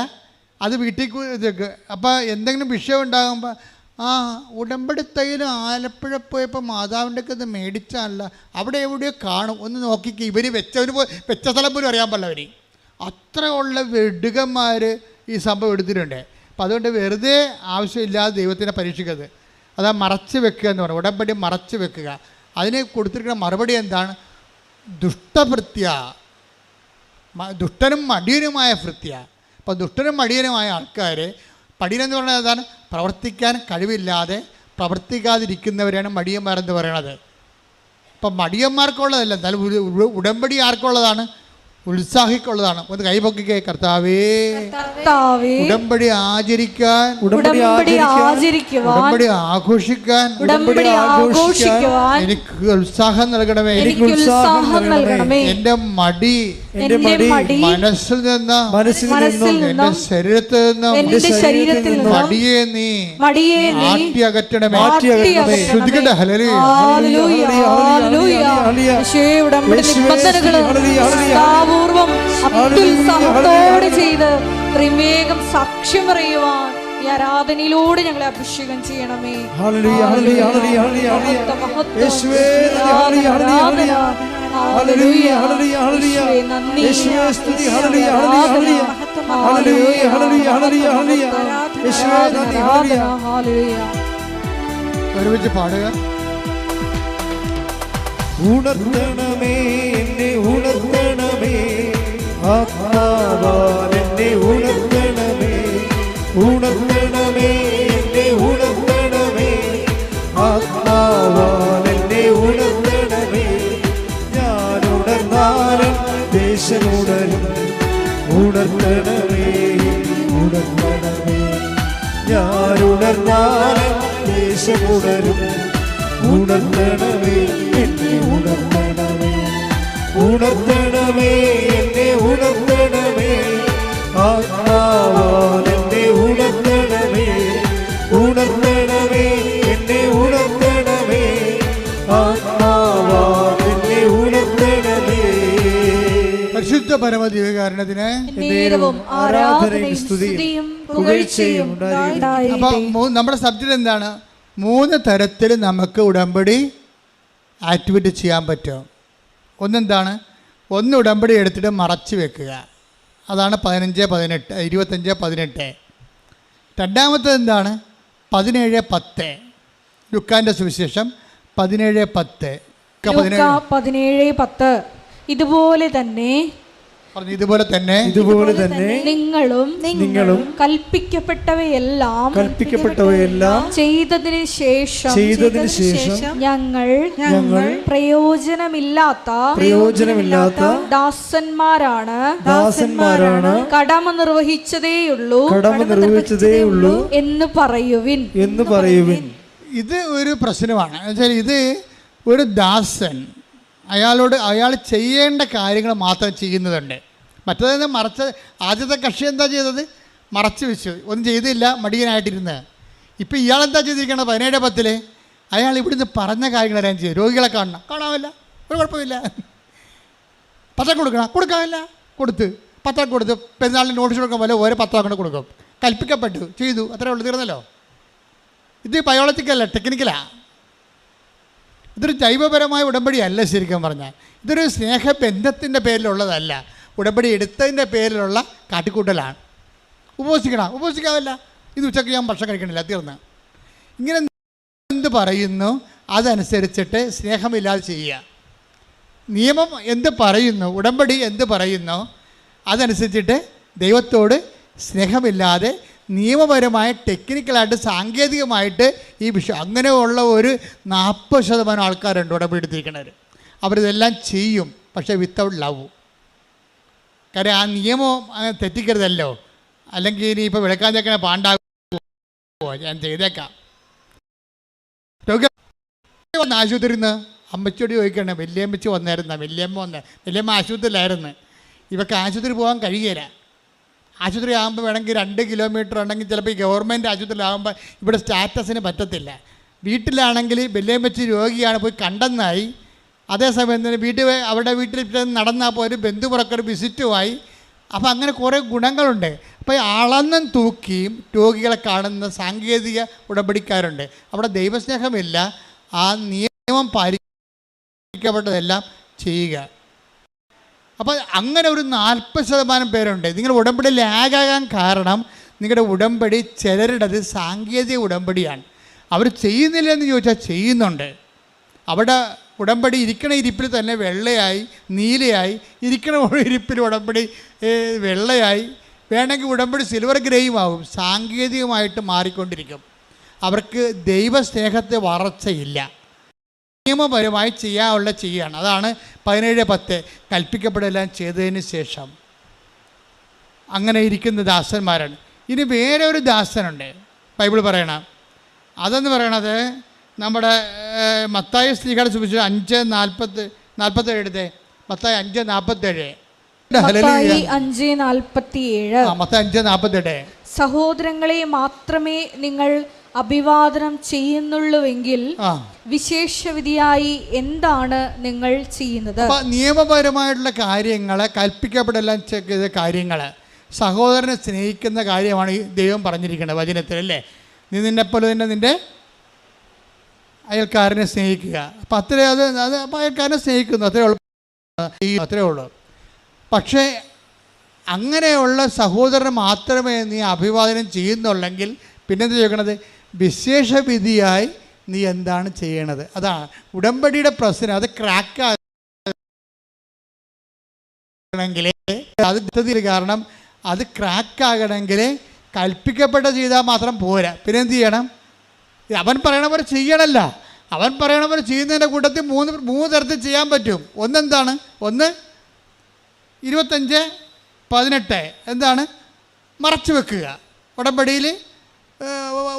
അത് വീട്ടിൽ അപ്പോൾ എന്തെങ്കിലും വിഷയം ഉണ്ടാകുമ്പോൾ ഉടമ്പടി തൈര് ആലപ്പുഴ പോയപ്പോൾ മാതാവിൻ്റെ ഒക്കെ ഇത് മേടിച്ചാണല്ല, അവിടെ എവിടെയോ കാണും, ഒന്ന് നോക്കിക്കുക. ഇവർ വെച്ച സ്ഥലം പോലും അറിയാൻ പാടില്ല. അവർ അത്ര ഉള്ള വെടുകന്മാർ ഈ സംഭവം എടുത്തിട്ടുണ്ട്. അപ്പം അതുകൊണ്ട് വെറുതെ ആവശ്യമില്ലാതെ ദൈവത്തിനെ പരീക്ഷിക്കരുത്. അതാ മറച്ച് വെക്കുക എന്ന് പറയുന്നത്. ഉടമ്പടി മറച്ച് വെക്കുക. അതിന് കൊടുത്തിരിക്കുന്ന മറുപടി എന്താണ്? ദുഷ്ടഭൃത്യ, ദുഷ്ടനും മടിയനുമായ ഭൃത്യ. അപ്പോൾ ദുഷ്ടനും മടിയനുമായ ആൾക്കാർ, മടിയനെന്ന് പറയുന്നത് എന്താണ്? പ്രവർത്തിക്കാൻ കഴിവില്ലാതെ പ്രവർത്തിക്കാതിരിക്കുന്നവരെയാണ് മടിയന്മാരെന്ന് പറയണത്. അപ്പം മടിയന്മാർക്കുള്ളതല്ല, എന്നാലും ഉടമ്പടി ആർക്കുള്ളതാണ്? ഉത്സാഹിക്കുള്ളതാണ്. ഒന്ന് കൈപൊക്കിക്കേ. കർത്താവേ, ഉടമ്പടി ആചരിക്കാൻ, ഉടമ്പടി ആഘോഷിക്കാൻ എനിക്ക് ഉത്സാഹം നൽകണമേ. എന്റെ മടി മനസ്സിൽ നിന്നും എന്റെ ശരീരത്തിൽ നിന്നും മടിയെ നീ മാറ്റി അകറ്റണമേ. ശ്രദ്ധിക്കട്ടെ. പൂർവം അത്യുത്സാഹത്തോടെ ചെയ്ത് ത്രിമേകം സാക്ഷ്യം പറയുവാൻ ഈ ആരാധനയിലൂടെ ഞങ്ങളെ അഭിഷേകം ചെയ്യണമേ. ഒരുമിച്ച് പാടുക. ഉണർത്തണമേ എന്നെ, ഉണർത്തണമേ ആത്മാവാൽ എന്നെ ഉണർത്തണമേ, ഉണർത്തണമേ എന്നെ, ഉണർത്തണമേ ആത്മാവാൽ എന്നെ ഉണർത്തണമേ. ഞാൻ ഉണർന്നാലും ദേശമുണരും, ഉണർത്തണമേ ഉണർത്തണമേ. ഞാൻ ഉണർന്നാലും ദേശമുണരും, ഉണർത്തണമേ എന്നെ ഉണർത്തണമേ, ഉണർത്തണമേ എന്നെ ഉണർത്തണമേ ആത്മാവാൽ എന്നെ ഉണർത്തണമേ, ഉണർത്തണമേ എന്നെ ഉണർത്തണമേ ആത്മാവാൽ എന്നെ ഉണർത്തണമേ. പരിശുദ്ധ പരമദിവ്യകാരുണ്യത്തിന് ആരാധനയും സ്തുതിയും പുകഴ്ചയും ഉണ്ടായിരിക്കട്ടെ. അപ്പം നമ്മുടെ സബ്ജക്റ്റ് എന്താണ്? 3 തരത്തിൽ നമുക്ക് ഉടമ്പടി ആക്ടിവേറ്റ് ചെയ്യാൻ പറ്റും. ഒന്നെന്താണ്? ഒന്ന് ഉടമ്പടി എടുത്തിട്ട് മറച്ച് വെക്കുക. അതാണ് 25-18. രണ്ടാമത്തത് എന്താണ്? 17-10. ലുക്കാൻ്റെ സുവിശേഷം 17-10. 17:10. ഇതുപോലെ തന്നെ നിങ്ങളും കൽപ്പിക്കപ്പെട്ടവയെല്ലാം ചെയ്തതിന് ശേഷം ഞങ്ങൾ പ്രയോജനമില്ലാത്ത ദാസന്മാരാണ് കടമ നിർവഹിച്ചതേയുള്ളൂ എന്ന് പറയുവിൻ. ഇത് ഒരു പ്രശ്നമാണ്. എന്നുവെച്ചാൽ ഇത് ഒരു ദാസൻ അയാൾ ചെയ്യേണ്ട കാര്യങ്ങൾ മാത്രം ചെയ്യുന്നതുണ്ട്. മറ്റേത് ആദ്യത്തെ കക്ഷി എന്താ ചെയ്തത്? മറച്ചു വെച്ചു, ഒന്നും ചെയ്തില്ല, മടിയനായിട്ടിരുന്ന്. ഇപ്പം ഇയാളെന്താ ചെയ്തിരിക്കണം? 17-10 അയാൾ ഇവിടുന്ന് പറഞ്ഞ കാര്യങ്ങളെല്ലാം ചെയ്തു. രോഗികളെ കാണാമില്ല, ഒരു കുഴപ്പമില്ല. പത്രം കൊടുക്കാമില്ല, പത്രം കൊടുത്ത് പെരുന്നാളിന് നോട്ടീസ് കൊടുക്കാൻ പോലെ ഓരോ പത്രം കൊണ്ട് കൊടുക്കും. കൽപ്പിക്കപ്പെട്ടു, ചെയ്തു, അത്രേ ഉള്ളൂ, തീർന്നല്ലോ. ഇത് ബയോളജിക്കല്ല, ടെക്നിക്കലാണ്. ഇതൊരു ജൈവപരമായ ഉടമ്പടി അല്ല. ശരിക്കും പറഞ്ഞാൽ ഇതൊരു സ്നേഹബന്ധത്തിൻ്റെ പേരിലുള്ളതല്ല. ഉടമ്പടി എടുത്തതിൻ്റെ പേരിലുള്ള കാട്ടിക്കൂട്ടലാണ്. ഉപവസിക്കാമല്ല, ഇത് ഉച്ചയ്ക്ക് ഞാൻ ഭക്ഷണം കഴിക്കണില്ല, തീർന്ന്. ഇങ്ങനെ എന്ത് പറയുന്നു അതനുസരിച്ചിട്ട് സ്നേഹമില്ലാതെ ചെയ്യുക. നിയമം എന്ത് പറയുന്നു, ഉടമ്പടി എന്ത് പറയുന്നു അതനുസരിച്ചിട്ട് ദൈവത്തോട് സ്നേഹമില്ലാതെ നിയമപരമായ ടെക്നിക്കലായിട്ട് സാങ്കേതികമായിട്ട് ഈ വിഷയം അങ്ങനെയുള്ള ഒരു 40% ആൾക്കാരുണ്ട് ഉടമ്പടി എടുത്തിരിക്കുന്നവർ. അവരിതെല്ലാം ചെയ്യും, പക്ഷേ വിത്തൗട്ട് ലവ്. കാര്യം ആ നിയമം തെറ്റിക്കരുതല്ലോ, അല്ലെങ്കിൽ ഇനിയിപ്പോൾ വിളക്കാൻ ചേക്കണ പാണ്ടാകുമോ, ഞാൻ ചെയ്തേക്കാം. വന്ന ആശുപത്രിയിൽ നിന്ന് അമ്മച്ചോട് ചോദിക്കണം, വല്യമ്മച്ചി വന്നായിരുന്ന, വല്യമ്മ ആശുപത്രിയിലായിരുന്നു, ഇവർക്ക് ആശുപത്രി പോകാൻ കഴിയില്ല. ആശുപത്രി ആകുമ്പോൾ വേണമെങ്കിൽ 2 കിലോമീറ്റർ ഉണ്ടെങ്കിൽ ചിലപ്പോൾ ഈ ഗവൺമെൻറ് ആശുപത്രിയിലാകുമ്പോൾ ഇവിടെ സ്റ്റാറ്റസിന് പറ്റത്തില്ല. വീട്ടിലാണെങ്കിൽ വല്യമ്മച്ചി രോഗിയാണ്, പോയി കണ്ടെന്നായി. അതേസമയം തന്നെ അവരുടെ വീട്ടിൽ നടന്നാൽ പോയി ഒരു ബന്ധുപുറക്കൊരു വിസിറ്റുമായി. അപ്പോൾ അങ്ങനെ കുറേ ഗുണങ്ങളുണ്ട്. അപ്പോൾ അളന്നും തൂക്കിയും രോഗികളെ കാണുന്ന സാങ്കേതിക ഉടമ്പടിക്കാരുണ്ട്. അവിടെ ദൈവസ്നേഹമില്ല, ആ നിയമം പാലിക്കപ്പെട്ടതെല്ലാം ചെയ്യുക. അപ്പോൾ അങ്ങനെ ഒരു 40% പേരുണ്ട്. നിങ്ങൾ ഉടമ്പടി ലാഗാകാൻ കാരണം നിങ്ങളുടെ ഉടമ്പടി ചിലരുടേത് സാങ്കേതിക ഉടമ്പടിയാണ്. അവർ ചെയ്യുന്നില്ലെന്ന് ചോദിച്ചാൽ ചെയ്യുന്നുണ്ട്. അവിടെ ഉടമ്പടി ഇരിക്കണ ഇരിപ്പിൽ തന്നെ വെള്ളയായി, നീലയായി, ഇരിക്കണ ഇരിപ്പിൽ ഉടമ്പടി വെള്ളയായി, വേണമെങ്കിൽ ഉടമ്പടി സിൽവർ ഗ്രേയും ആകും. സാങ്കേതികമായിട്ട് മാറിക്കൊണ്ടിരിക്കും. അവർക്ക് ദൈവസ്നേഹത്തെ വളർച്ചയില്ല, നിയമപരമായി ചെയ്യുകയാണ്. അതാണ് 17:10 കൽപ്പിക്കപ്പെടെല്ലാം ചെയ്തതിന് ശേഷം അങ്ങനെ ഇരിക്കുന്ന ദാസന്മാരാണ്. ഇനി വേറെ ഒരു ദാസനുണ്ട് ബൈബിൾ പറയണം. അതെന്ന് പറയണത് നമ്മുടെ മത്തായി ശ്ലീഹയുടെ സുവിശേഷം 5:47 എടുത്തേ. മത്തായി 5:47. മത്തായി 5:47. മത്തായി 5:47. സഹോദരങ്ങളെ മാത്രമേ നിങ്ങൾ അഭിവാദനം ചെയ്യുന്നുള്ളൂവെങ്കിൽ വിശേഷവിധിയായി എന്താണ് നിങ്ങൾ ചെയ്യുന്നത്? നിയമപരമായിട്ടുള്ള കാര്യങ്ങൾ, കൽപ്പിക്കപ്പെടെല്ലാം ചെയ്ത കാര്യങ്ങൾ, സഹോദരനെ സ്നേഹിക്കുന്ന കാര്യമാണ് ഈ ദൈവം പറഞ്ഞിരിക്കുന്നത് വചനത്തിൽ, അല്ലേ? നീ നിന്നെപ്പോലെ തന്നെ നിൻ്റെ അയൽക്കാരനെ സ്നേഹിക്കുക. അപ്പം അത് അയൽക്കാരനെ സ്നേഹിക്കുന്നു, അത്രേ ഉള്ളൂ. പക്ഷേ അങ്ങനെയുള്ള സഹോദരന് മാത്രമേ നീ അഭിവാദനം ചെയ്യുന്നുള്ളെങ്കിൽ പിന്നെന്ത് ചോദിക്കണത്? വിശേഷവിധിയായി നീ എന്താണ് ചെയ്യണത്? അതാണ് ഉടമ്പടിയുടെ പ്രശ്നം. അത് ക്രാക്കാകണമെങ്കിൽ കാരണം അത് ക്രാക്കാകണമെങ്കിൽ കൽപ്പിക്കപ്പെട്ട ചെയ്താൽ മാത്രം പോരാ. പിന്നെ എന്ത് ചെയ്യണം? അവൻ പറയണ പോലെ ചെയ്യണമല്ല. അവൻ പറയണ പോലെ ചെയ്യുന്നതിൻ്റെ കൂട്ടത്തിൽ മൂന്ന് തരത്തിൽ ചെയ്യാൻ പറ്റും. ഒന്നെന്താണ്? ഒന്ന് 25:18 എന്താണ്? മറച്ചു വെക്കുക.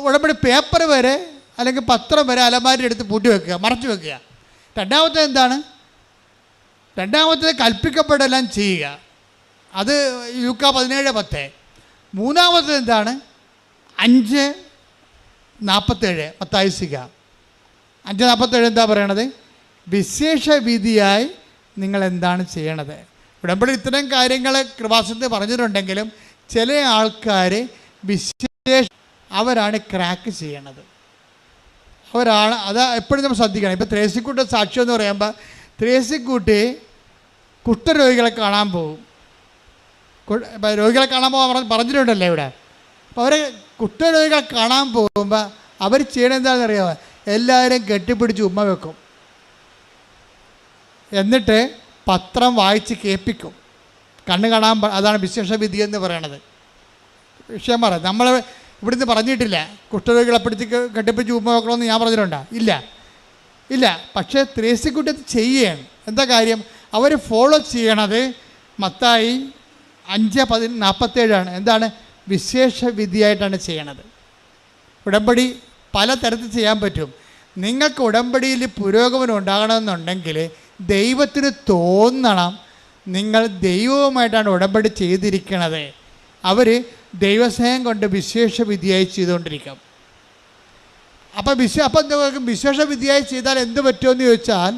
ഉടമ്പടി പേപ്പർ വരെ അല്ലെങ്കിൽ പത്രം വരെ അലമാരി എടുത്ത് പൂട്ടി വെക്കുക, മറച്ചു വെക്കുക. രണ്ടാമത്തേത് എന്താണ്? രണ്ടാമത്തേത് കൽപ്പിക്കപ്പെടെല്ലാം ചെയ്യുക. അത് ലൂക്കാ 17:10. മൂന്നാമത്തേത് എന്താണ്? 5:47 മത്തായി ശ്ലീഹ 5:47 എന്താ പറയണത്? വിശേഷ വിധിയായി നിങ്ങൾ എന്താണ് ചെയ്യണത്? ഉടമ്പടി ഇത്തരം കാര്യങ്ങൾ കൃപാസനത്തിൽ പറഞ്ഞിട്ടുണ്ടെങ്കിലും ചില ആൾക്കാർ അവരാണ് ക്രാക്ക് ചെയ്യണത്. അവരാണ് അത് എപ്പോഴും നമ്മൾ ശ്രദ്ധിക്കണം. ഇപ്പോൾ ത്രേസ്യക്കുട്ടി സാക്ഷ്യം എന്ന് പറയുമ്പോൾ ത്രേസ്യക്കുട്ടി കുഷ്ഠരോഗികളെ കാണാൻ പോകും. രോഗികളെ കാണാൻ പോകാൻ പറഞ്ഞിട്ടുണ്ടല്ലോ ഇവിടെ. അപ്പോൾ അവരെ കുഷ്ഠരോഗികളെ കാണാൻ പോകുമ്പോൾ അവർ ചെയ്യണത് എന്താണെന്ന് അറിയാമോ? എല്ലാവരും കെട്ടിപ്പിടിച്ച് ഉമ്മ വെക്കും, എന്നിട്ട് പത്രം വായിച്ച് കേൾപ്പിക്കും. കണ്ണ് കാണാൻ അതാണ് വിശേഷ വിധി എന്ന് പറയണത്. വിഷയം പറ, നമ്മൾ ഇവിടുന്ന് പറഞ്ഞിട്ടില്ല കുഷ്ഠരോഗികളെ പിടിച്ച് കെട്ടിപ്പിടിച്ച് ഉമ്മ വെക്കണമെന്ന് ഞാൻ പറഞ്ഞിട്ടുണ്ടോ? ഇല്ല. പക്ഷേ ത്രേസ്യക്കുട്ടി അത് ചെയ്യുകയാണ്. എന്താ കാര്യം? അവർ ഫോളോ ചെയ്യണത് മത്തായി 5:47 എന്താണ്? വിശേഷ വിധിയായിട്ടാണ് ചെയ്യണത്. ഉടമ്പടി പല തരത്തിൽ ചെയ്യാൻ പറ്റും. നിങ്ങൾക്ക് ഉടമ്പടിയിൽ പുരോഗമനം ഉണ്ടാകണമെന്നുണ്ടെങ്കിൽ ദൈവത്തിന് തോന്നണം നിങ്ങൾ ദൈവവുമായിട്ടാണ് ഉടമ്പടി ചെയ്തിരിക്കണത്. അവർ ദൈവസ്നേഹം കൊണ്ട് വിശേഷ വിധിയായി ചെയ്തുകൊണ്ടിരിക്കും. അപ്പം വിശേഷ വിധിയായി ചെയ്താൽ എന്ത് പറ്റുമെന്ന് ചോദിച്ചാൽ,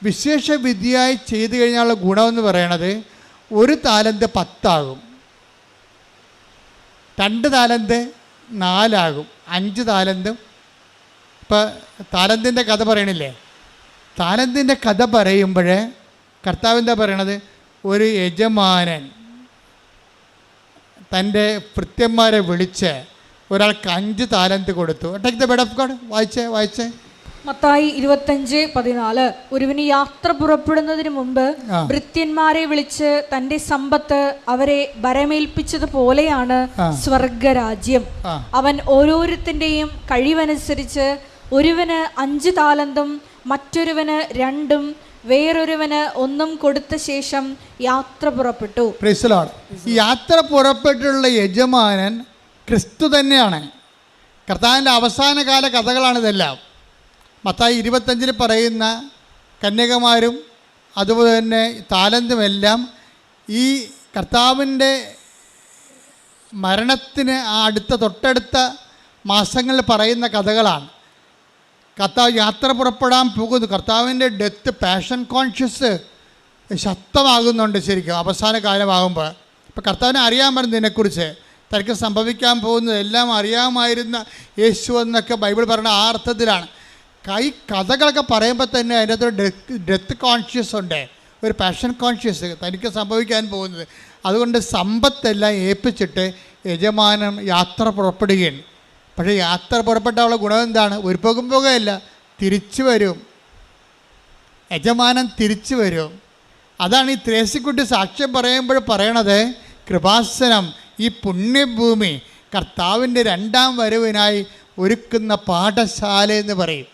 വിശേഷ വിധിയായി ചെയ്തു കഴിഞ്ഞാലുള്ള ഗുണമെന്ന് പറയണത് 1 താലന്ത് 10 ആകും, 2 താലന്ത് 4 ആകും, 5 താലന്തും. ഇപ്പം താലന്തിൻ്റെ കഥ പറയണില്ലേ? താലന്തിൻ്റെ കഥ പറയുമ്പോൾ കർത്താവ് എന്താ പറയണത്? ഒരു യജമാനൻ തൻ്റെ ഭൃത്യന്മാരെ വിളിച്ച് ഒരാൾക്ക് 5 താലന്ത് കൊടുത്തു. Take the word of God. വായിച്ചേ. മത്തായി 25:14. ഒരുവന് യാത്ര പുറപ്പെടുന്നതിന് മുമ്പ് ഭൃത്യന്മാരെ വിളിച്ച് തന്റെ സമ്പത്ത് അവരെ ഭരമേൽപ്പിച്ചതുപോലെയാണ് സ്വർഗരാജ്യം. അവൻ ഓരോരുത്തന്റെയും കഴിവനുസരിച്ച് ഒരുവന് 5 താലന്തും മറ്റൊരുവന് 2-ഉം വേറൊരുവന് 1-ഉം കൊടുത്ത ശേഷം യാത്ര പുറപ്പെട്ടു. Praise the Lord. ഈ യാത്ര പുറപ്പെട്ടുള്ള യജമാനൻ ക്രിസ്തു തന്നെയാണ്. കർത്താവിൻ്റെ അവസാനകാല കഥകളാണിതെല്ലാം. മത്തായി 25 പറയുന്ന കന്യകമാരും അതുപോലെ തന്നെ താലന്തുമെല്ലാം ഈ കർത്താവിൻ്റെ മരണത്തിന് തൊട്ടടുത്ത മാസങ്ങളിൽ പറയുന്ന കഥകളാണ്. കർത്താവ് യാത്ര പുറപ്പെടാൻ പോകുന്നു. കർത്താവിൻ്റെ ഡെത്ത്, പാഷൻ കോൺഷ്യസ് ശക്തമാകുന്നുണ്ട് ശരിക്കും അവസാന കാലമാകുമ്പോൾ. ഇപ്പോൾ കർത്താവിനെ അറിയാൻ പറ്റുന്നതിനെക്കുറിച്ച്, തനിക്ക് സംഭവിക്കാൻ പോകുന്നത് എല്ലാം അറിയാമായിരുന്ന യേശു എന്നൊക്കെ ബൈബിൾ പറയുന്ന ആ അർത്ഥത്തിലാണ്. ഈ കഥകളൊക്കെ പറയുമ്പോൾ തന്നെ അതിൻ്റെ അകത്തൊരു ഡെത്ത് കോൺഷ്യസ് ഉണ്ട്, ഒരു പാഷൻ കോൺഷ്യസ്, തനിക്ക് സംഭവിക്കാൻ പോകുന്നത്. അതുകൊണ്ട് സമ്പത്തെല്ലാം ഏൽപ്പിച്ചിട്ട് യജമാനൻ യാത്ര പുറപ്പെടുകയാണ്. പക്ഷേ യാത്ര പുറപ്പെട്ടാലുള്ള ഗുണം എന്താണ്? ഒരു പോകുകയല്ല, തിരിച്ചു വരും. യജമാനൻ തിരിച്ചു വരും. അതാണ് ഈ ത്രേസ്യക്കുട്ടി സാക്ഷ്യം പറയുമ്പോൾ പറയണത്, കൃപാസനം, ഈ പുണ്യഭൂമി കർത്താവിൻ്റെ 2-ാം വരവിനായി ഒരുക്കുന്ന പാഠശാല എന്ന് പറയും.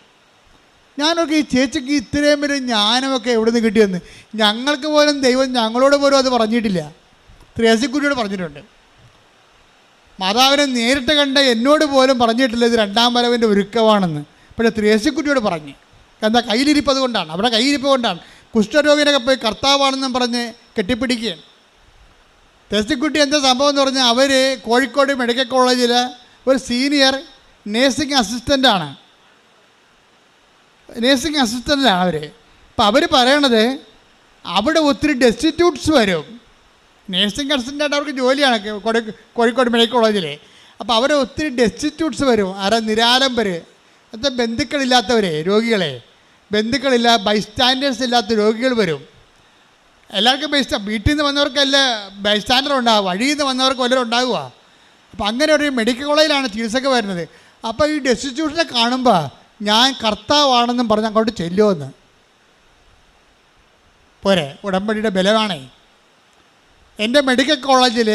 ഞാനൊക്കെ ഈ ചേച്ചിക്ക് ഇത്രയും ഒരു ജ്ഞാനമൊക്കെ എവിടെ നിന്ന് കിട്ടിയെന്ന് ഞങ്ങൾക്ക് പോലും ദൈവം ഞങ്ങളോട് പോലും അത് പറഞ്ഞിട്ടില്ല. ത്രേസ്യക്കുട്ടിയോട് പറഞ്ഞിട്ടുണ്ട്. മാതാവിനെ നേരിട്ട് കണ്ട എന്നോട് പോലും പറഞ്ഞിട്ടില്ല ഇത് 2-ാം വരവിൻ്റെ ഒരുക്കമാണെന്ന്. പക്ഷേ ത്രേസ്യക്കുട്ടിയോട് പറഞ്ഞു. എന്താ? കയ്യിലിരിപ്പത് കൊണ്ടാണ്, അവിടെ കയ്യിരിപ്പ് കൊണ്ടാണ്. കുഷ്ഠരോഗിനൊക്കെ പോയി കർത്താവാണെന്നും പറഞ്ഞ് കെട്ടിപ്പിടിക്കുകയാണ്. ത്രേസ്യക്കുട്ടി എന്താ സംഭവം എന്ന് പറഞ്ഞാൽ, അവർ കോഴിക്കോട് മെഡിക്കൽ കോളേജിൽ ഒരു സീനിയർ നേഴ്സിംഗ് അസിസ്റ്റൻ്റാണ് അവർ. അപ്പം അവർ പറയണത് അവിടെ ഒത്തിരി ഡെസ്റ്റിറ്റ്യൂട്ട്സ് വരും. നേഴ്സിംഗ് അസിസ്റ്റൻ്റായിട്ട് അവർക്ക് ജോലിയാണ് കോഴിക്കോട് മെഡിക്കൽ കോളേജിൽ. അപ്പോൾ അവർ ഒത്തിരി ഡെസ്റ്റിറ്റ്യൂട്ട്സ് വരും. നിരാലംബർ, എന്താ ബന്ധുക്കളില്ലാത്തവർ, രോഗികളെ ബൈസ്റ്റാൻഡേഴ്സ് ഇല്ലാത്ത രോഗികൾ വരും. എല്ലാവർക്കും വീട്ടിൽ നിന്ന് വന്നവർക്കല്ല ബൈസ്റ്റാൻഡർ ഉണ്ടാകുക, വഴിയിൽ നിന്ന് വന്നവർക്ക് വല്ലവരും ഉണ്ടാകുക. അപ്പോൾ അങ്ങനെ ഒരു മെഡിക്കൽ കോളേജിലാണ് ചികിത്സക്ക് വരുന്നത്. അപ്പോൾ ഈ ഡെസ്റ്റിറ്റ്യൂഷനെ കാണുമ്പോൾ ഞാൻ കർത്താവാണെന്നും പറഞ്ഞ് അങ്ങോട്ട് ചെല്ലുമെന്ന് പോരെ, ഉടമ്പടിയുടെ ബലമാണേ. എൻ്റെ മെഡിക്കൽ കോളേജിൽ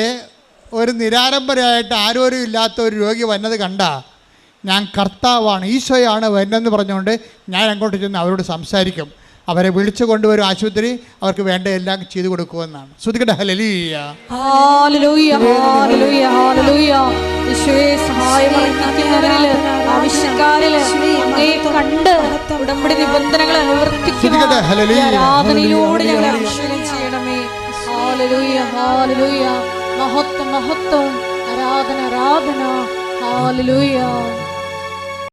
ഒരു നിരാലംബരായിട്ട് ആരോരും ഇല്ലാത്ത ഒരു രോഗി വന്നത് കണ്ടാ ഞാൻ കർത്താവാണ്, ഈശോയാണ് വരുന്നതെന്ന് പറഞ്ഞുകൊണ്ട് ഞാൻ അങ്ങോട്ട് ചെന്ന് അവരോട് സംസാരിക്കും. അവരെ വിളിച്ചു കൊണ്ടുവരും ആശുപത്രി, അവർക്ക് വേണ്ട എല്ലാം ചെയ്തു കൊടുക്കുമെന്നാണ്. ശ്രദ്ധിക്കട്ടെ. Hallelujah, hallelujah, hallelujah, hallelujah. യേശുവേ, സഹായമർപ്പിക്കുന്നവരിൽ, ആവശ്യക്കാരിൽ അങ്ങയെ കണ്ട് ഉടമ്പടി നിബന്ധനകൾ അനുവർത്തിക്കുക. ആരാധനയിലൂടെ ഞങ്ങളെ അഭിഷേകം ചെയ്യണമേ. Hallelujah, hallelujah. മഹത്വം, മഹത്വം, ആരാധന, ആരാധന. ഹല്ലേലൂയ.